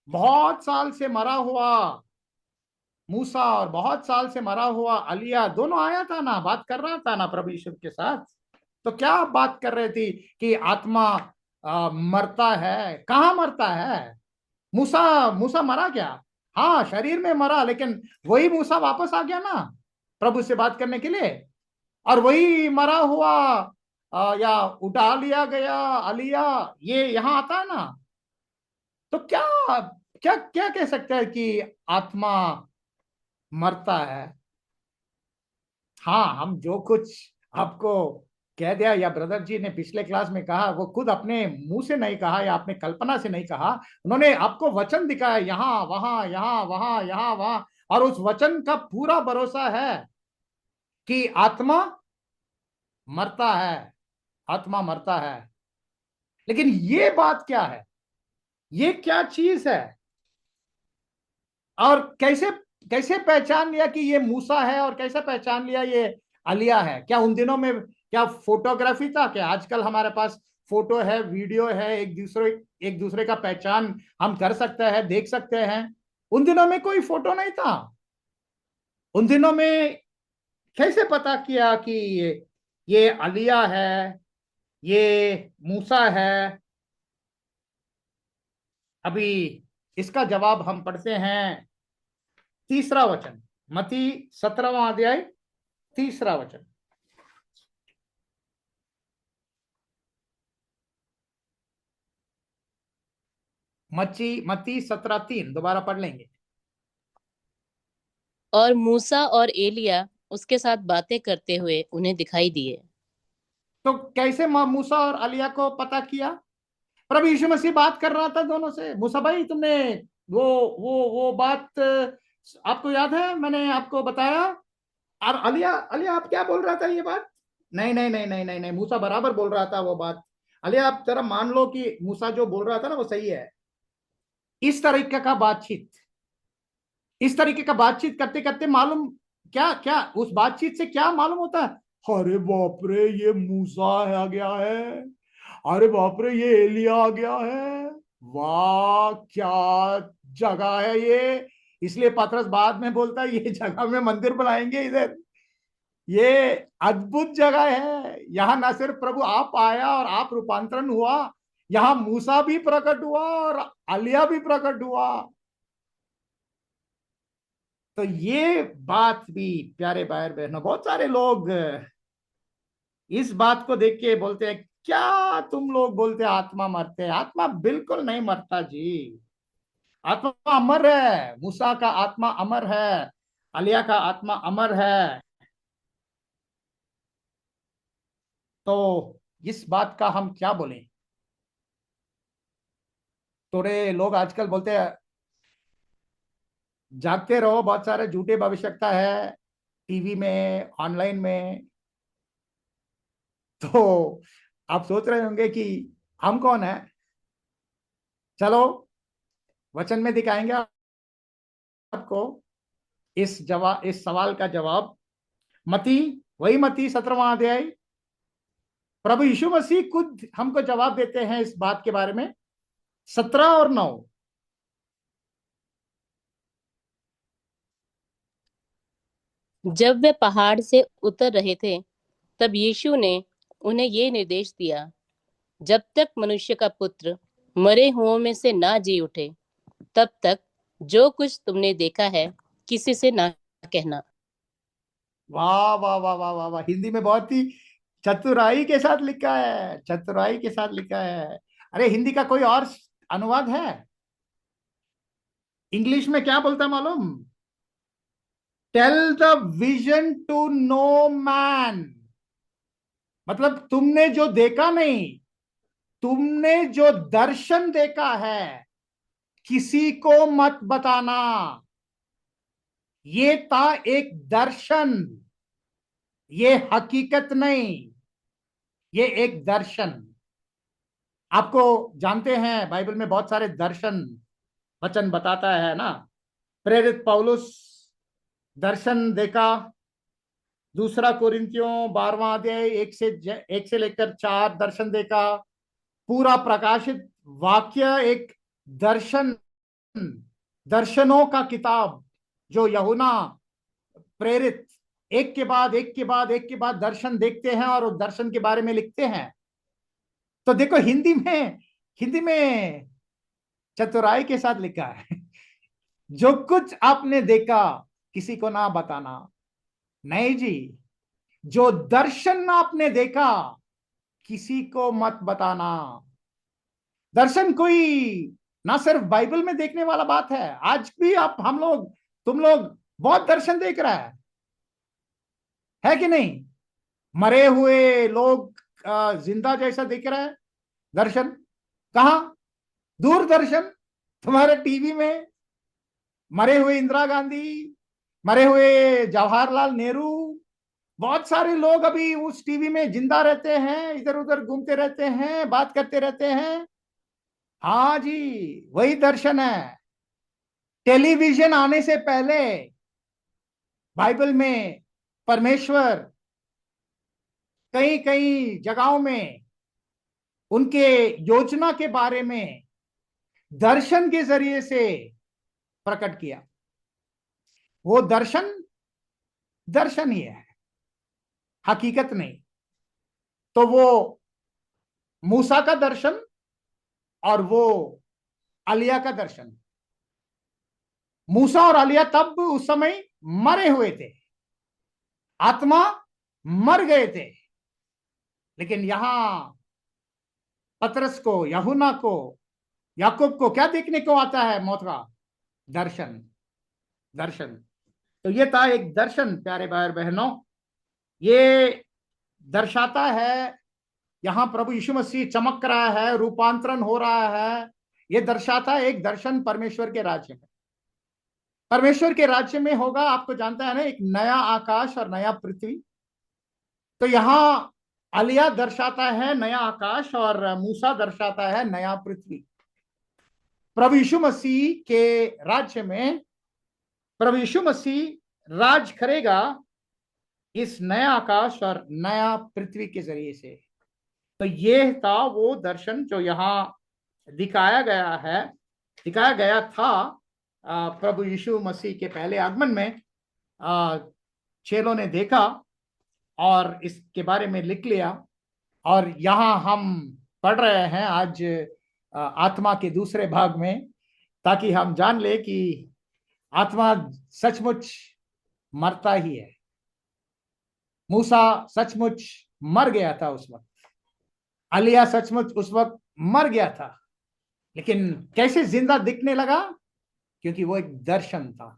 S1: बहुत साल से मरा हुआ मूसा और बहुत साल से मरा हुआ अलिया दोनों आया था ना, बात कर रहा था ना प्रभु यीशु के साथ। तो क्या बात कर रही थी कि आत्मा मरता है? कहाँ मरता है? मूसा मूसा मरा क्या? हाँ, शरीर में मरा, लेकिन वही मूसा वापस आ गया ना प्रभु से बात करने के लिए, और वही मरा हुआ या उठा लिया गया अलिया ये यहाँ आता है ना। तो क्या क्या क्या कह सकते हैं कि आत्मा मरता है? हाँ, हम जो कुछ आपको कह दिया, या ब्रदर जी ने पिछले क्लास में कहा, वो खुद अपने मुंह से नहीं कहा या अपने कल्पना से नहीं कहा, उन्होंने आपको वचन दिखाया, यहाँ वहां, यहाँ वहां, यहाँ वहां। और उस वचन का पूरा भरोसा है कि आत्मा मरता है, आत्मा मरता है। लेकिन ये बात क्या है? ये क्या चीज है? और कैसे कैसे पहचान लिया कि ये मूसा है, और कैसे पहचान लिया ये अलिया है? क्या उन दिनों में क्या फोटोग्राफी था? क्या आजकल हमारे पास फोटो है, वीडियो है, एक दूसरे का पहचान हम कर सकते हैं, देख सकते हैं? उन दिनों में कोई फोटो नहीं था। उन दिनों में कैसे पता किया कि ये अलिया है? ये मूसा है। अभी इसका जवाब हम पढ़ते हैं, तीसरा वचन, मती 17वां अध्याय, तीसरा वचन। मती 17:3 दोबारा पढ़ लेंगे।
S2: और मूसा और एलिया उसके साथ बातें करते हुए उन्हें दिखाई दिए।
S1: तो कैसे मूसा और अलिया को पता किया? प्रभु यीशु मसीह बात कर रहा था दोनों से। मूसा भाई, तुमने वो वो बात आपको याद है, मैंने आपको बताया। और अलिया, अलिया आप क्या बोल रहा था ये बात? नहीं नहीं नहीं नहीं नहीं नहीं, मूसा बराबर बोल रहा था वो बात। अलिया आप जरा मान लो कि मूसा जो बोल रहा था ना वो सही है। इस तरीके का बातचीत, इस तरीके का बातचीत करते करते मालूम क्या क्या उस बातचीत से क्या मालूम होता है? अरे बाप रे, ये मूसा आ गया है। अरे बाप रे, ये एलिया आ गया है। वाह, क्या जगह है ये। इसलिए पतरस बाद में बोलता है ये जगह में मंदिर बनाएंगे इधर। ये अद्भुत जगह है। यहाँ न सिर्फ प्रभु आप आया और आप रूपांतरण हुआ, यहाँ मूसा भी प्रकट हुआ और अलिया भी प्रकट हुआ। तो ये बात भी, प्यारे भाई बहनों, बहुत सारे लोग इस बात को देख के बोलते हैं, क्या तुम लोग बोलते हैं आत्मा मरते हैं? आत्मा बिल्कुल नहीं मरता जी। आत्मा अमर है। मूसा का आत्मा अमर है, अलिया का आत्मा अमर है। तो इस बात का हम क्या बोलें? थोड़े लोग आजकल बोलते हैं जागते रहो, बहुत सारे झूठे भविष्यता है टीवी में, ऑनलाइन में। तो आप सोच रहे होंगे कि हम कौन है। चलो वचन में दिखाएंगे आपको इस सवाल का जवाब। मती, वही मती 17वां अध्याय। प्रभु यीशु मसीह खुद हमको जवाब देते हैं इस बात के बारे में, 17 और 9।
S2: जब वे पहाड़ से उतर रहे थे, तब यीशु ने उन्हें ये निर्देश दिया, जब तक मनुष्य का पुत्र मरे हुओं में से ना जी उठे, तब तक जो कुछ तुमने देखा है किसी से ना कहना।
S1: वाह वाह वाह वाह वाह वाह, हिंदी में बहुत ही चतुराई के साथ लिखा है, चतुराई के साथ लिखा है। अरे हिंदी का कोई और अनुवाद है? इंग्लिश में क्या बोलता है मालूम? Tell the vision to no man. मतलब तुमने जो देखा नहीं, तुमने जो दर्शन देखा है, किसी को मत बताना। ये था एक दर्शन, ये हकीकत नहीं, ये एक दर्शन। आपको जानते हैं बाइबल में बहुत सारे दर्शन वचन बताता है ना। प्रेरित पौलुस दर्शन देखा। दूसरा कोरिन्थियों 12वां अध्याय 1 से लेकर 4 दर्शन देखा। पूरा प्रकाशित वाक्य एक दर्शन, दर्शनों का किताब, जो यूहन्ना प्रेरित एक के बाद एक के बाद एक के बाद दर्शन देखते हैं और उस दर्शन के बारे में लिखते हैं। तो देखो हिंदी में चतुराई के साथ लिखा है। जो कुछ आपने देखा किसी को ना बताना। नहीं जी, जो दर्शन आपने देखा किसी को मत बताना। दर्शन कोई ना सिर्फ बाइबल में देखने वाला बात है, आज भी आप, हम लोग, तुम लोग बहुत दर्शन देख रहा है कि नहीं? मरे हुए लोग जिंदा जैसा दिख रहा है। दर्शन कहां? दूरदर्शन, तुम्हारे टीवी में मरे हुए इंदिरा गांधी, मरे हुए जवाहरलाल नेहरू, बहुत सारे लोग अभी उस टीवी में जिंदा रहते हैं, इधर उधर घूमते रहते हैं, बात करते रहते हैं। हाँ जी, वही दर्शन है। टेलीविजन आने से पहले बाइबल में परमेश्वर कई कई जगहों में उनके योजना के बारे में दर्शन के जरिए से प्रकट किया। वो दर्शन दर्शन ही है, हकीकत नहीं। तो वो मूसा का दर्शन और वो आलिया का दर्शन। मूसा और आलिया तब उस समय मरे हुए थे, आत्मा मर गए थे, लेकिन यहां पतरस को, यूहन्ना को, याकूब को क्या देखने को आता है? मौत का दर्शन। दर्शन। तो ये था एक दर्शन प्यारे भाई और बहनों। ये दर्शाता है यहां प्रभु यीशु मसीह चमक रहा है, रूपांतरण हो रहा है। ये दर्शाता है एक दर्शन परमेश्वर के राज्य में। परमेश्वर के राज्य में होगा, आपको जानता है ना, एक नया आकाश और नया पृथ्वी। तो यहां आलिया दर्शाता है नया आकाश और मूसा दर्शाता है नया पृथ्वी। प्रभु यीशु मसीह के राज्य में प्रभु यीशु मसीह राज करेगा इस नया आकाश और नया पृथ्वी के जरिए से। तो ये था वो दर्शन जो यहाँ दिखाया गया है, दिखाया गया था प्रभु यीशु मसीह के पहले आगमन में। चेलों ने देखा और इसके बारे में लिख लिया, और यहाँ हम पढ़ रहे हैं आज आत्मा के दूसरे भाग में, ताकि हम जान ले कि आत्मा सचमुच मरता ही है। मूसा सचमुच मर गया था उस वक्त, आलिया सचमुच उस वक्त मर गया था, लेकिन कैसे जिंदा दिखने लगा? क्योंकि वो एक दर्शन था।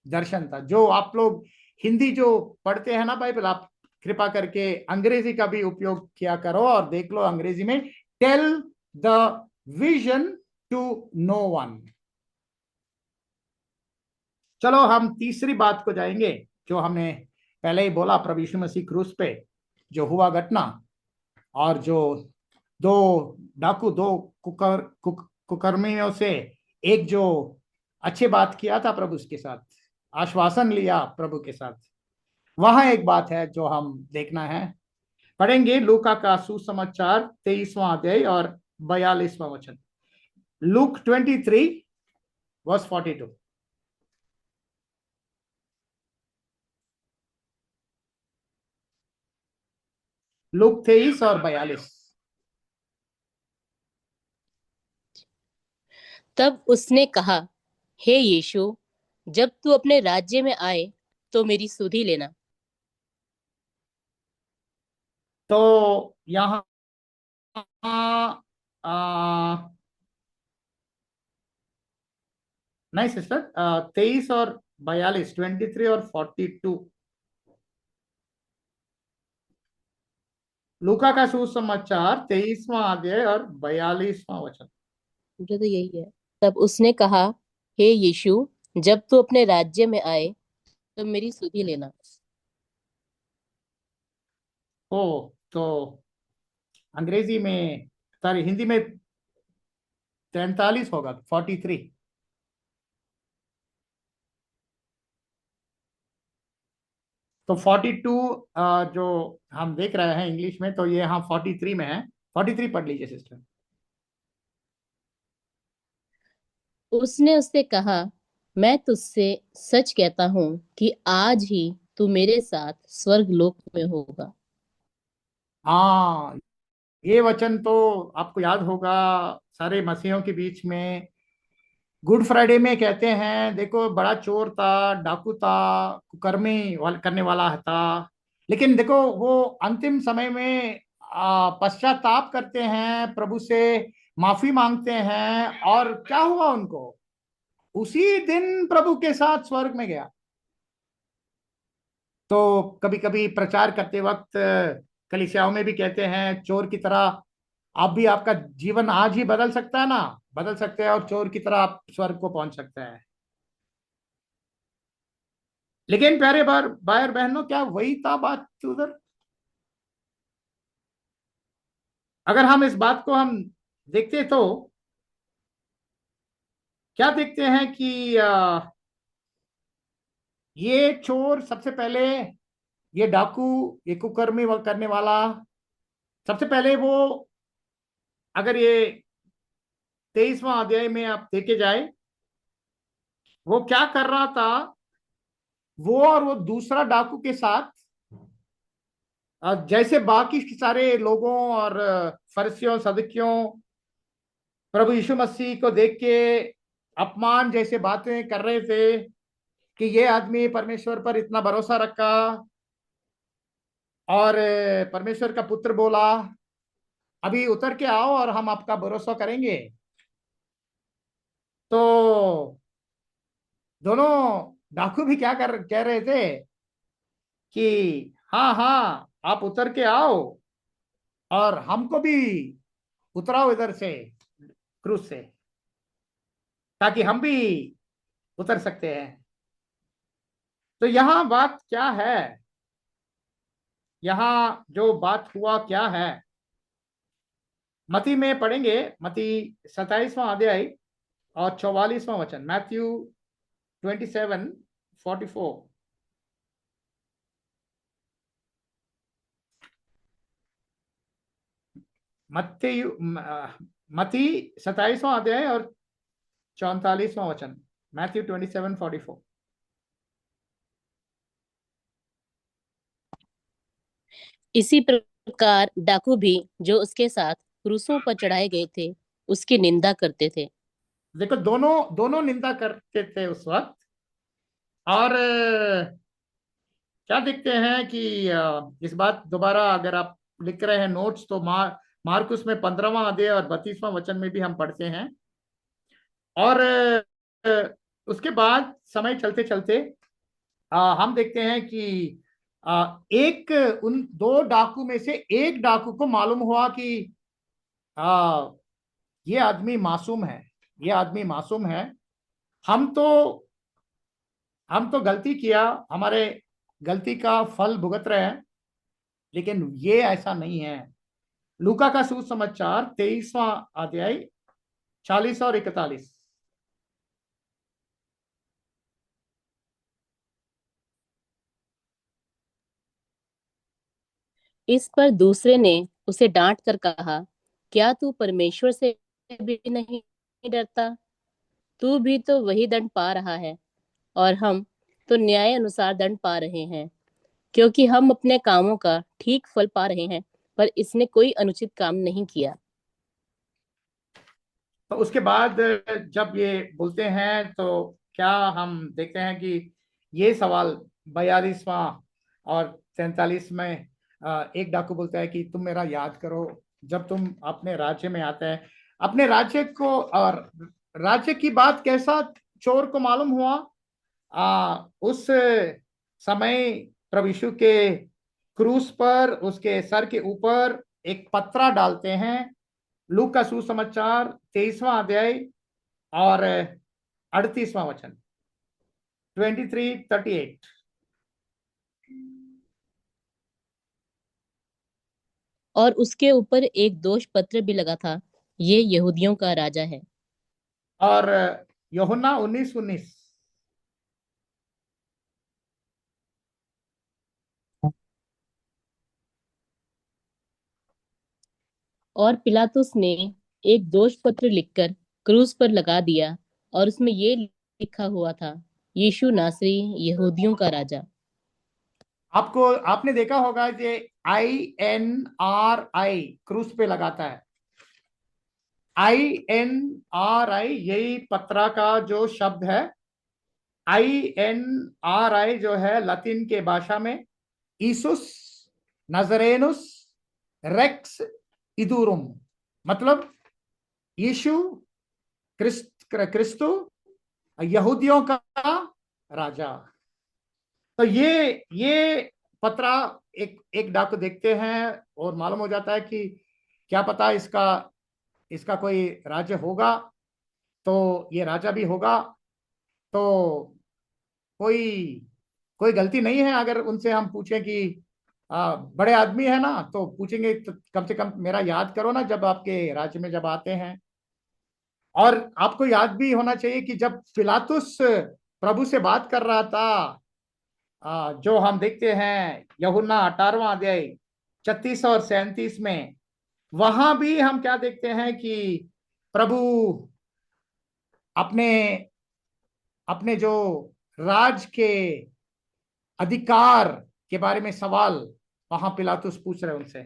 S1: दर्शन था। जो आप लोग हिंदी जो पढ़ते हैं ना बाइबल, आप कृपा करके अंग्रेजी का भी उपयोग किया करो और देख लो अंग्रेजी में, tell the vision to no one. चलो हम तीसरी बात को जाएंगे, जो हमने पहले ही बोला, प्रभु यीशु मसीह क्रूस पे जो हुआ घटना, और जो दो डाकू, दो कुकर्मियों से एक जो अच्छी बात किया था प्रभु के साथ, आश्वासन लिया प्रभु के साथ, वहां एक बात है जो हम देखना है। पढ़ेंगे लूका का सुसमाचार 23वां अध्याय और 42वां वचन। Look 23 verse 42। लूक 23 और 42।
S2: तब उसने कहा, हे यीशु, जब तू अपने राज्य में आए तो मेरी सुधि लेना।
S1: तो यहाँ नहीं सिस्टर, 23 और 42, 23 और 42। लूका का सुसमाचार 23वां अध्याय और 42वां वचन।
S2: मुझे तो यही है। तब उसने कहा, हे यीशु, जब तू अपने राज्य में आए तो मेरी सुधि लेना।
S1: ओ, तो अंग्रेजी में, सॉरी हिंदी में 43 होगा, 43। तो 42 जो हम देख रहे हैं इंग्लिश में, तो ये हाँ 43 में है। 43 पढ़ लीजिए सिस्टर।
S2: उसने उससे कहा, मैं तुझसे सच कहता हूं कि आज ही तू मेरे साथ स्वर्ग लोक में होगा।
S1: हाँ, ये वचन तो आपको याद होगा, सारे मसीहों के बीच में गुड फ्राइडे में कहते हैं, देखो बड़ा चोर था, डाकू था, कुकर्मी करने वाला था, लेकिन देखो वो अंतिम समय में पश्चाताप करते हैं, प्रभु से माफी मांगते हैं, और क्या हुआ उनको? उसी दिन प्रभु के साथ स्वर्ग में गया। तो कभी कभी प्रचार करते वक्त कलीसियाओं में भी कहते हैं, चोर की तरह आप भी, आपका जीवन आज ही बदल सकता है ना, बदल सकते हैं, और चोर की तरह आप स्वर्ग को पहुंच सकते हैं। लेकिन प्यारे भाई और बहनों, क्या वही था बात उधर? अगर हम इस बात को हम देखते तो क्या देखते हैं कि ये चोर सबसे पहले, ये डाकू, ये कुकर्मी करने वाला, सबसे पहले वो, अगर ये 23वां अध्याय में आप देखे जाए, वो क्या कर रहा था? वो और वो दूसरा डाकू के साथ जैसे बाकी सारे लोगों और फरिसियों सदुकियों प्रभु यीशु मसीह को देख के अपमान जैसे बातें कर रहे थे कि ये आदमी परमेश्वर पर इतना भरोसा रखा और परमेश्वर का पुत्र बोला, अभी उतर के आओ और हम आपका भरोसा करेंगे। तो दोनों डाकू भी क्या कर कह रहे थे कि हाँ हाँ आप उतर के आओ और हमको भी उतराओ इधर से, क्रूज से, ताकि हम भी उतर सकते हैं। तो यहाँ बात क्या है, यहाँ जो बात हुआ क्या है, मती में पढ़ेंगे। मती 27वां अध्याय और 44वां वचन, मैथ्यू 27:44। मत्ती मती 27वां अध्याय और 44वां वचन, मैथ्यू 27:44।
S2: इसी प्रकार डाकू भी जो उसके साथ क्रूसों पर चढ़ाए गए थे उसकी निंदा करते थे।
S1: देखो, दोनों दोनों निंदा करते थे उस वक्त। और क्या देखते हैं कि इस बात दोबारा अगर आप लिख रहे हैं नोट्स, तो मार्कुस में 15वां अध्याय और 32वां वचन में भी हम पढ़ते हैं। और उसके बाद समय चलते चलते हम देखते हैं कि एक उन दो डाकू में से एक डाकू को मालूम हुआ कि आ, ये आदमी मासूम है, ये आदमी मासूम है। हम तो हम तो गलती किया, हमारे गलती का फल भुगत रहे हैं, लेकिन ये ऐसा नहीं है। लूका का सुसमाचार 23वां अध्याय 40 और 41।
S2: इस पर दूसरे ने उसे डांट कर कहा, क्या तू परमेश्वर से भी नहीं डरता? तू भी तो वही दंड पा रहा है और हम तो न्याय अनुसार दंड पा रहे हैं, क्योंकि हम अपने कामों का ठीक फल पा रहे हैं, पर इसने कोई अनुचित काम नहीं किया।
S1: तो उसके बाद जब ये बोलते हैं तो क्या हम देखते हैं कि ये सवाल 42वां और 43 में एक डाकू बोलता है कि तुम मेरा याद करो जब तुम अपने राज्य में आते हैं। अपने राज्य को, और राज्य की बात कैसा चोर को मालूम हुआ? उस समय प्रभु यीशु के क्रूस पर उसके सर के ऊपर एक पत्रा डालते हैं। लूक का सुसमाचार 23वां अध्याय और 38वां वचन, 23:38।
S2: और उसके ऊपर एक दोष पत्र भी लगा था, ये यहूदियों का राजा है।
S1: और यूहन्ना 19:19।
S2: और पिलातुस ने एक दोष पत्र लिखकर क्रूस पर लगा दिया और उसमें ये लिखा हुआ था, यीशु नासरी, यहूदियों का राजा।
S1: आपने देखा होगा कि INRI क्रूस पे लगाता है। INRI यही पत्रा का जो शब्द है। INRI जो है लतीन के भाषा में ईसुस नजरेनुस रेक्स इदुरुम, मतलब यीशु क्रिस्तु यहूदियों का राजा। तो ये पत्रा एक एक डाकू देखते हैं और मालूम हो जाता है कि क्या पता इसका इसका कोई राज्य होगा, तो ये राजा भी होगा। तो कोई कोई गलती नहीं है अगर उनसे हम पूछें कि बड़े आदमी है ना, तो पूछेंगे तो कम से कम मेरा याद करो ना जब आपके राज्य में जब आते हैं। और आपको याद भी होना चाहिए कि जब पिलातुस प्रभु से बात कर रहा था, जो हम देखते हैं यूहन्ना 18वां अध्याय 36 और 37 में, वहां भी हम क्या देखते हैं कि प्रभु अपने अपने जो राज के अधिकार के बारे में सवाल वहां पिलातुस पूछ रहे उनसे,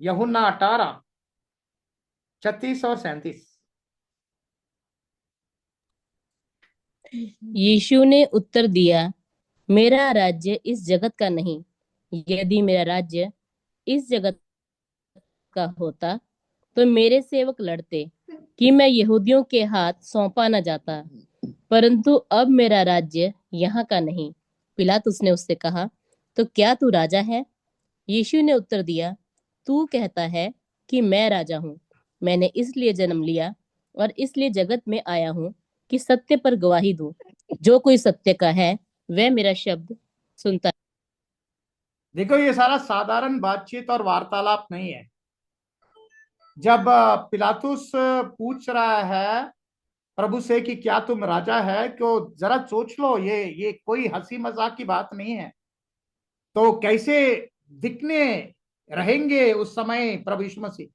S1: यूहन्ना 18:36 और 37।
S2: यीशु ने उत्तर दिया, मेरा राज्य इस जगत का नहीं। यदि मेरा राज्य इस जगत का होता तो मेरे सेवक लड़ते कि मैं यहूदियों के हाथ सौंपा न जाता, परंतु अब मेरा राज्य यहाँ का नहीं। पिलातुस ने उससे कहा, तो क्या तू राजा है? यीशु ने उत्तर दिया, तू कहता है कि मैं राजा हूँ। मैंने इसलिए जन्म लिया और इसलिए जगत में आया हूँ कि सत्य पर गवाही दूं। जो कोई सत्य का है वह मेरा शब्द सुनता है।
S1: देखो, ये सारा साधारण बातचीत और वार्तालाप नहीं है। जब पिलातुस पूछ रहा है प्रभु से कि क्या तुम राजा है, तो जरा सोच लो, ये कोई हंसी मजाक की बात नहीं है। तो कैसे दिखने रहेंगे उस समय प्रभु यीशु मसीह?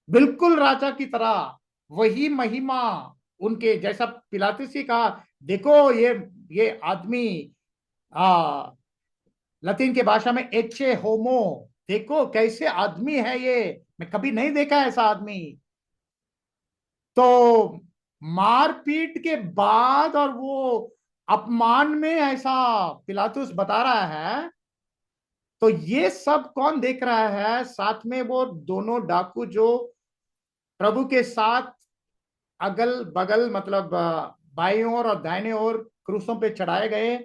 S1: बिल्कुल राजा की तरह, वही महिमा उनके जैसा। पिलातुस ही कहा, देखो ये आदमी, आ लतीन के भाषा में एचे होमो, देखो कैसे आदमी है ये, मैं कभी नहीं देखा ऐसा आदमी। तो मारपीट के बाद और वो अपमान में ऐसा पिलातुस बता रहा है। तो ये सब कौन देख रहा है? साथ में वो दोनों डाकू जो प्रभु के साथ अगल बगल, मतलब बाईं ओर और दाहिने ओर क्रूसों पे चढ़ाए गए,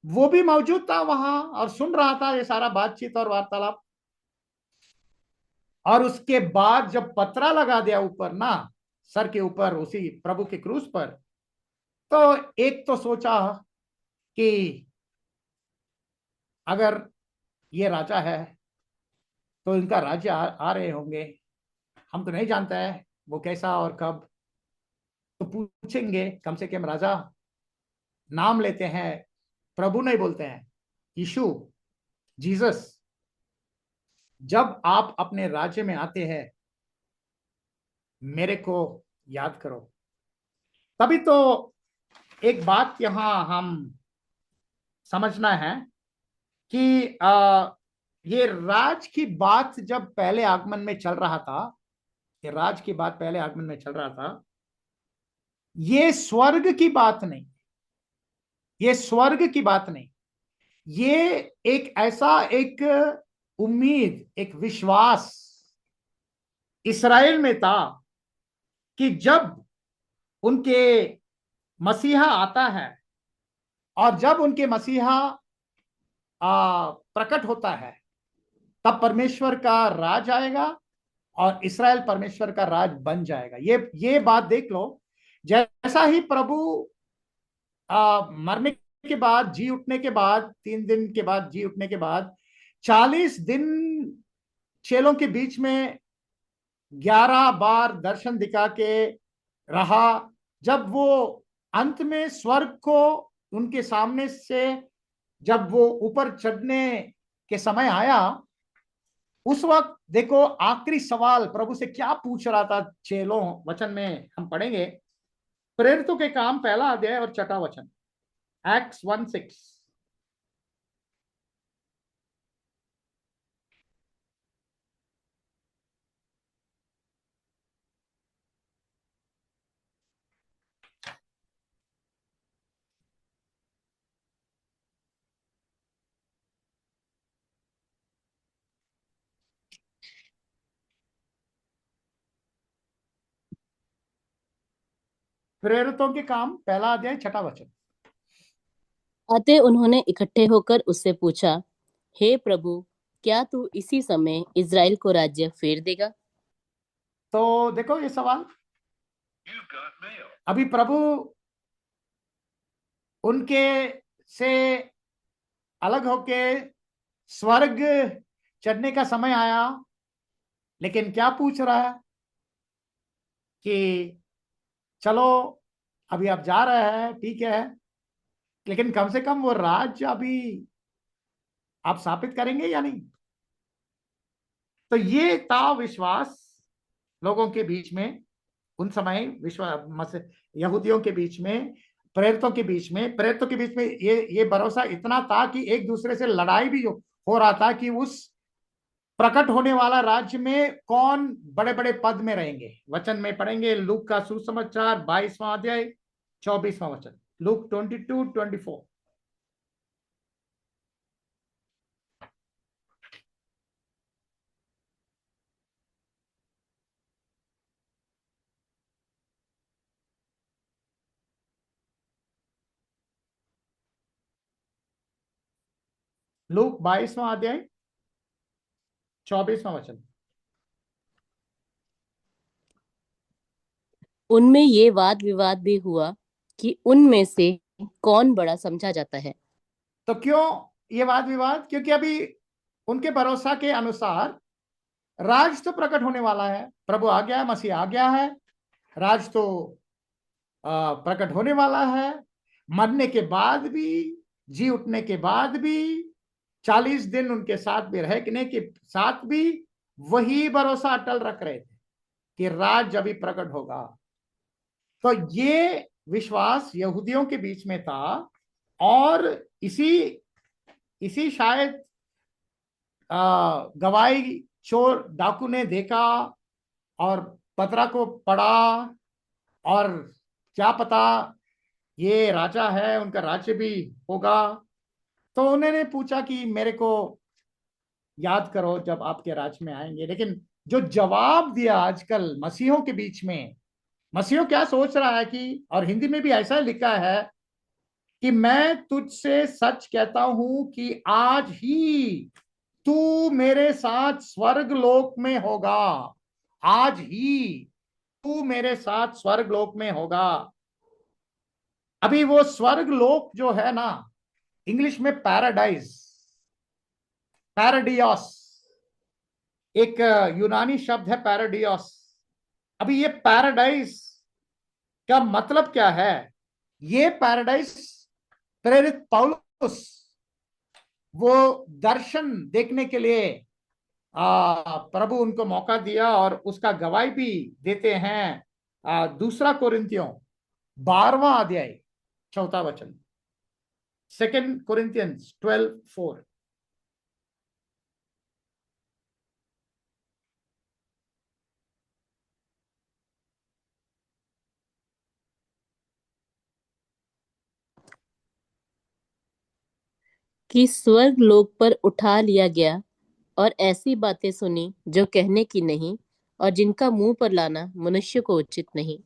S1: वो भी मौजूद था वहां और सुन रहा था ये सारा बातचीत और वार्तालाप। और उसके बाद जब पतरा लगा दिया ऊपर ना, सर के ऊपर, उसी प्रभु के क्रूस पर, तो एक तो सोचा कि अगर ये राजा है तो इनका राज्य आ रहे होंगे, हम तो नहीं जानता है वो कैसा और कब। तो पूछेंगे कम से कम राजा, नाम लेते हैं, प्रभु नहीं बोलते हैं, यीशु, जीसस, जब आप अपने राज्य में आते हैं मेरे को याद करो। तभी तो एक बात यहां हम समझना है कि ये राज की बात जब पहले आगमन में चल रहा था, ये राज की बात पहले आगमन में चल रहा था, ये स्वर्ग की बात नहीं, ये स्वर्ग की बात नहीं। ये एक ऐसा एक उम्मीद, एक विश्वास इसराइल में था कि जब उनके मसीहा आता है और जब उनके मसीहा प्रकट होता है, तब परमेश्वर का राज आएगा और इसराइल परमेश्वर का राज बन जाएगा। ये बात देख लो। जैसा ही प्रभु मरने के बाद, जी उठने के बाद, 3 दिन के बाद, जी उठने के बाद 40 दिन चेलों के बीच में 11 बार दर्शन दिखा के रहा। जब वो अंत में स्वर्ग को उनके सामने से जब वो ऊपर चढ़ने के समय आया, उस वक्त देखो आखिरी सवाल प्रभु से क्या पूछ रहा था चेलों, वचन में हम पढ़ेंगे। प्रेरितों के काम पहला अध्याय और छठा वचन, एक्ट्स 1:6। प्रेरितों के काम पहला अध्याय छठा वचन।
S2: अतः उन्होंने इकट्ठे होकर उससे पूछा, हे प्रभु, क्या तू इसी समय इज़राइल को राज्य फेर देगा?
S1: तो देखो ये सवाल, अभी प्रभु उनके से अलग होके स्वर्ग चढ़ने का समय आया, लेकिन क्या पूछ रहा है कि चलो अभी आप जा रहे हैं, ठीक है, लेकिन कम से कम वो राज्य अभी आप स्थापित करेंगे या नहीं? तो ये था विश्वास लोगों के बीच में उन समय, विश्वास यहूदियों के बीच में, प्रेरितों के बीच में ये भरोसा इतना था कि एक दूसरे से लड़ाई भी हो रहा था कि उस प्रकट होने वाला राज्य में कौन बड़े बड़े पद में रहेंगे। वचन में पढ़ेंगे लूक का सुसमाचार 22वां अध्याय 24वां वचन, लूक 22:24। लूक 22वां अध्याय 24वां वचन।
S2: उनमें ये वाद विवाद भी हुआ कि उनमें से कौन बड़ा समझा जाता है।
S1: तो क्यों ये वाद विवाद? क्योंकि अभी उनके भरोसा के अनुसार राज तो प्रकट होने वाला है, प्रभु आ गया है, मसीह आ गया है, राज तो प्रकट होने वाला है। मरने के बाद भी, जी उठने के बाद भी, 40 दिन उनके साथ भी रहने के साथ भी वही भरोसा अटल रख रहे थे कि राज अभी प्रकट होगा। तो ये विश्वास यहूदियों के बीच में था, और इसी इसी शायद गवाही चोर डाकू ने देखा और पतरा को पढ़ा, और क्या पता ये राजा है, उनका राज्य भी होगा। तो उन्होंने पूछा कि मेरे को याद करो जब आपके राज्य में आएंगे। लेकिन जो जवाब दिया आजकल मसीहों के बीच में, मसीहों क्या सोच रहा है कि, और हिंदी में भी ऐसा लिखा है कि मैं तुझसे सच कहता हूं कि आज ही तू मेरे साथ स्वर्ग लोक में होगा। आज ही तू मेरे साथ स्वर्ग लोक में होगा। अभी वो स्वर्ग लोक जो है ना, इंग्लिश में पैराडाइज, पैराडियोस, एक यूनानी शब्द है पैराडियोस। अभी ये पैराडाइज का मतलब क्या है? ये पैराडाइज प्रेरित पौलुस वो दर्शन देखने के लिए प्रभु उनको मौका दिया, और उसका गवाही भी देते हैं। दूसरा कोरिन्थियों 12वां अध्याय 4था वचन, 2 Corinthians 12:4।
S2: कि स्वर्ग लोक पर उठा लिया गया और ऐसी बातें सुनी जो कहने की नहीं, और जिनका मुंह पर लाना मनुष्य को उचित नहीं।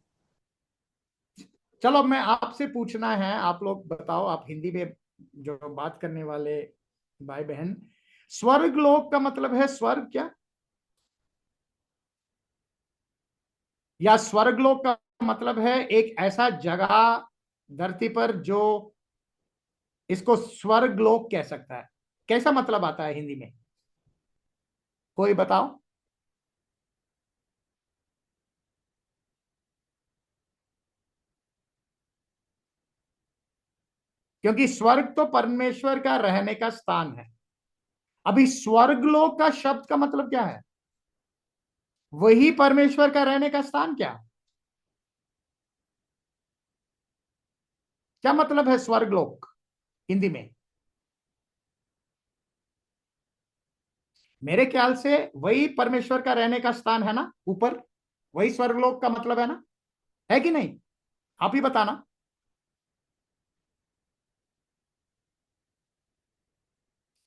S1: चलो मैं आपसे पूछना है, आप लोग बताओ, आप हिंदी में जो बात करने वाले भाई बहन, स्वर्ग लोक का मतलब है स्वर्ग क्या, या स्वर्ग लोक का मतलब है एक ऐसा जगह धरती पर जो इसको स्वर्ग लोक कह सकता है? कैसा मतलब आता है हिंदी में, कोई बताओ? क्योंकि स्वर्ग तो परमेश्वर का रहने का स्थान है। अभी स्वर्ग लोक का शब्द का मतलब क्या है? वही परमेश्वर का रहने का स्थान क्या? क्या मतलब है स्वर्ग लोक हिंदी में? मेरे ख्याल से वही परमेश्वर का रहने का स्थान है ना, ऊपर। वही स्वर्गलोक का मतलब है ना, है कि नहीं? आप ही बताना।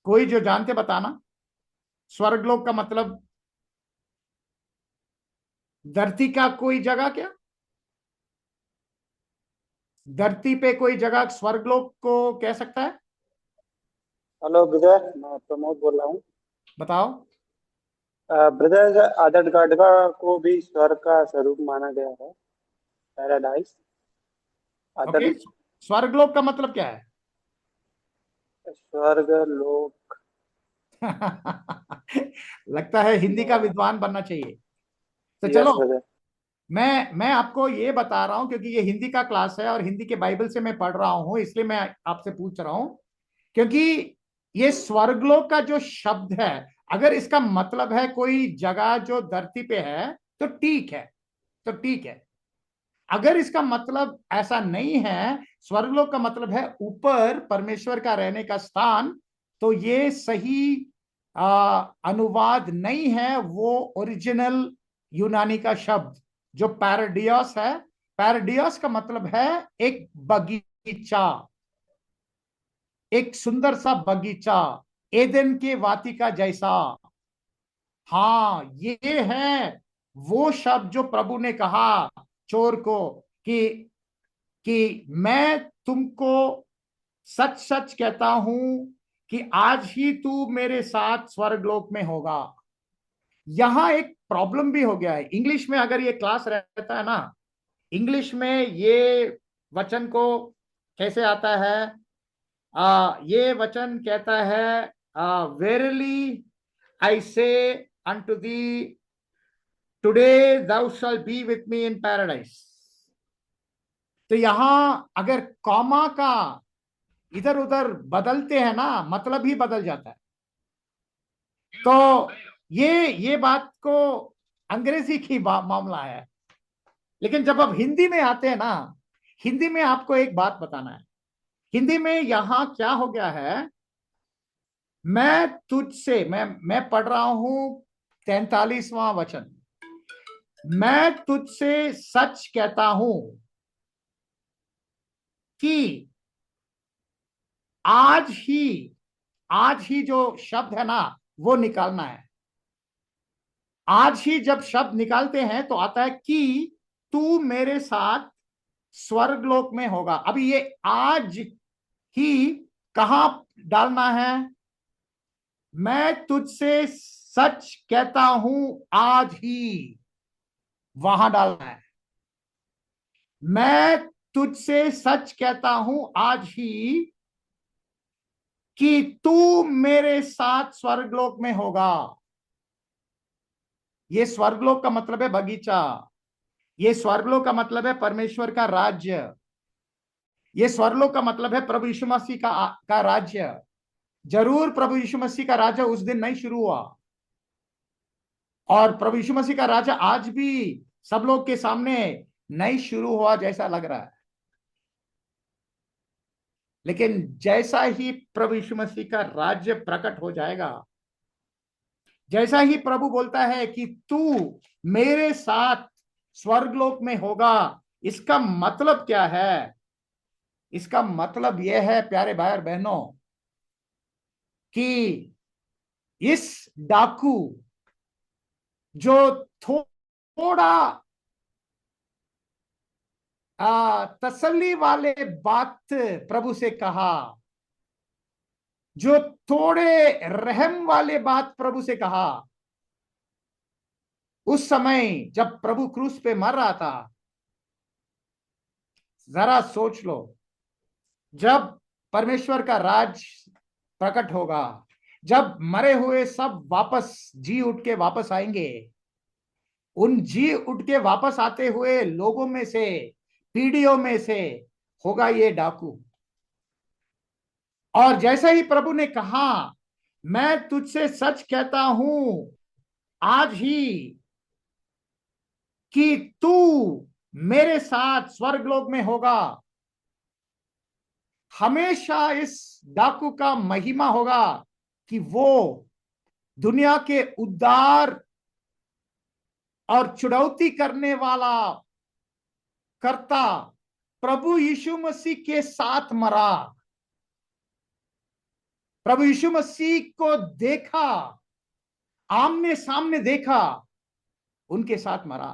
S1: कोई जो जानते बताना। स्वर्गलोक का मतलब धरती का कोई जगह क्या? धरती पे कोई जगह स्वर्गलोक को कह सकता है?
S3: हेलो ब्रदर, मैं प्रमोद बोल रहा हूँ।
S1: बताओ।
S3: ब्रदर, आदर गाड़गा को भी स्वर्ग का स्वरूप माना गया है, पैराडाइज।
S1: ओके,
S3: आदर
S1: स्वर्गलोक का मतलब क्या है?
S3: स्वर्ग लोक।
S1: लगता है हिंदी का विद्वान बनना चाहिए। तो चलो,
S3: यस ब्रदर।
S1: मैं आपको ये बता रहा हूं क्योंकि ये हिंदी का क्लास है और हिंदी के बाइबल से मैं पढ़ रहा हूं, इसलिए मैं आपसे पूछ रहा हूं। क्योंकि ये स्वर्गलोक का जो शब्द है, अगर इसका मतलब है कोई जगह जो धरती पे है, तो ठीक है, तो ठीक है। अगर इसका मतलब ऐसा नहीं है, स्वर्गलोक का मतलब है ऊपर परमेश्वर का रहने का स्थान, तो ये सही अनुवाद नहीं है वो ओरिजिनल यूनानी का शब्द जो पैराडियोस है। पैराडियोस का मतलब है एक बगीचा, एक सुंदर सा बगीचा, एदन के वाटिका जैसा। हाँ, ये है वो शब्द जो प्रभु ने कहा चोर को कि मैं तुमको सच सच कहता हूं कि आज ही तू मेरे साथ स्वर्गलोक में होगा। यहां एक प्रॉब्लम भी हो गया है। इंग्लिश में अगर ये क्लास रहता है ना, इंग्लिश में ये वचन को कैसे आता है? ये वचन कहता है, वेरली आई से unto thee, today thou shall be with me in paradise। तो यहां अगर कॉमा का इधर उधर बदलते हैं ना, मतलब ही बदल जाता है। तो ये बात को अंग्रेजी की मामला है। लेकिन जब अब हिंदी में आते हैं ना, हिंदी में आपको एक बात बताना है। हिंदी में यहां क्या हो गया है, मैं तुझसे, मैं पढ़ रहा हूं 43वां वचन, मैं तुझसे सच कहता हूं कि आज ही जो शब्द है ना वो निकालना है। आज ही जब शब्द निकालते हैं तो आता है कि तू मेरे साथ स्वर्गलोक में होगा। अभी ये आज ही कहां डालना है? मैं तुझसे सच कहता हूं आज ही, वहां डालना है। मैं तुझसे सच कहता हूं आज ही कि तू मेरे साथ स्वर्गलोक में होगा। ये स्वर्गलोक का मतलब है बगीचा, ये स्वर्गलोक का मतलब है परमेश्वर का राज्य, ये स्वर्गलोक का मतलब है प्रभु यीशु मसीह का राज्य। जरूर प्रभु यीशु मसीह का राज्य उस दिन नहीं शुरू हुआ, और प्रभु यीशु मसीह का राज्य आज भी सब लोग के सामने नहीं शुरू हुआ जैसा लग रहा है। लेकिन जैसा ही प्रभु यीशु मसीह का राज्य प्रकट हो जाएगा, जैसा ही प्रभु बोलता है कि तू मेरे साथ स्वर्गलोक में होगा, इसका मतलब क्या है? इसका मतलब यह है प्यारे भाई और बहनों कि इस डाकू जो थोड़ा तसल्ली वाले बात प्रभु से कहा, जो थोड़े रहम वाले बात प्रभु से कहा, उस समय जब प्रभु क्रूस पे मर रहा था, जरा सोच लो, जब परमेश्वर का राज प्रकट होगा, जब मरे हुए सब वापस जी उठ के वापस आएंगे, उन जी उठ के वापस आते हुए लोगों में से, पीढ़ियों में से होगा ये डाकू। और जैसा ही प्रभु ने कहा, मैं तुझसे सच कहता हूं आज ही कि तू मेरे साथ स्वर्गलोक में होगा, हमेशा इस डाकू का महिमा होगा कि वो दुनिया के उद्धार और चुड़ौती करने वाला कर्ता प्रभु यीशु मसीह के साथ मरा। प्रभु यीशु मसीह को देखा, आमने सामने देखा, उनके साथ मरा।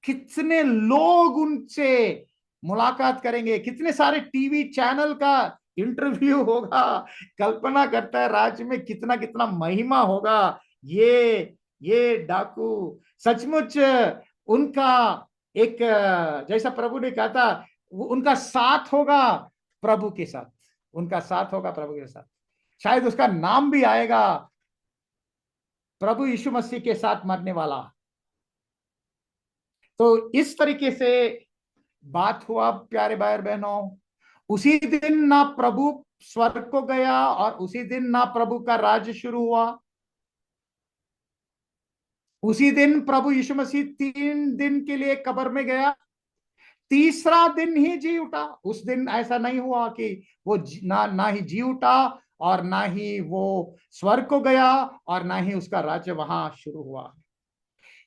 S1: कितने लोग उनसे मुलाकात करेंगे, कितने सारे टीवी चैनल का इंटरव्यू होगा। कल्पना करता है राज्य में कितना कितना महिमा होगा। ये डाकू सचमुच उनका एक, जैसा प्रभु ने कहा था, उनका साथ होगा प्रभु के साथ, उनका साथ होगा प्रभु के साथ। शायद उसका नाम भी आएगा, प्रभु यीशु मसीह के साथ मरने वाला। तो इस तरीके से बात हुआ प्यारे भाई और बहनों। उसी दिन ना प्रभु स्वर्ग को गया और उसी दिन ना प्रभु का राज्य शुरू हुआ। उसी दिन प्रभु यीशु मसीह 3 दिन के लिए कब्र में गया, तीसरा दिन ही जी उठा। उस दिन ऐसा नहीं हुआ कि वो ना ही जी उठा और ना ही वो स्वर्ग को गया और ना ही उसका राज्य वहां शुरू हुआ।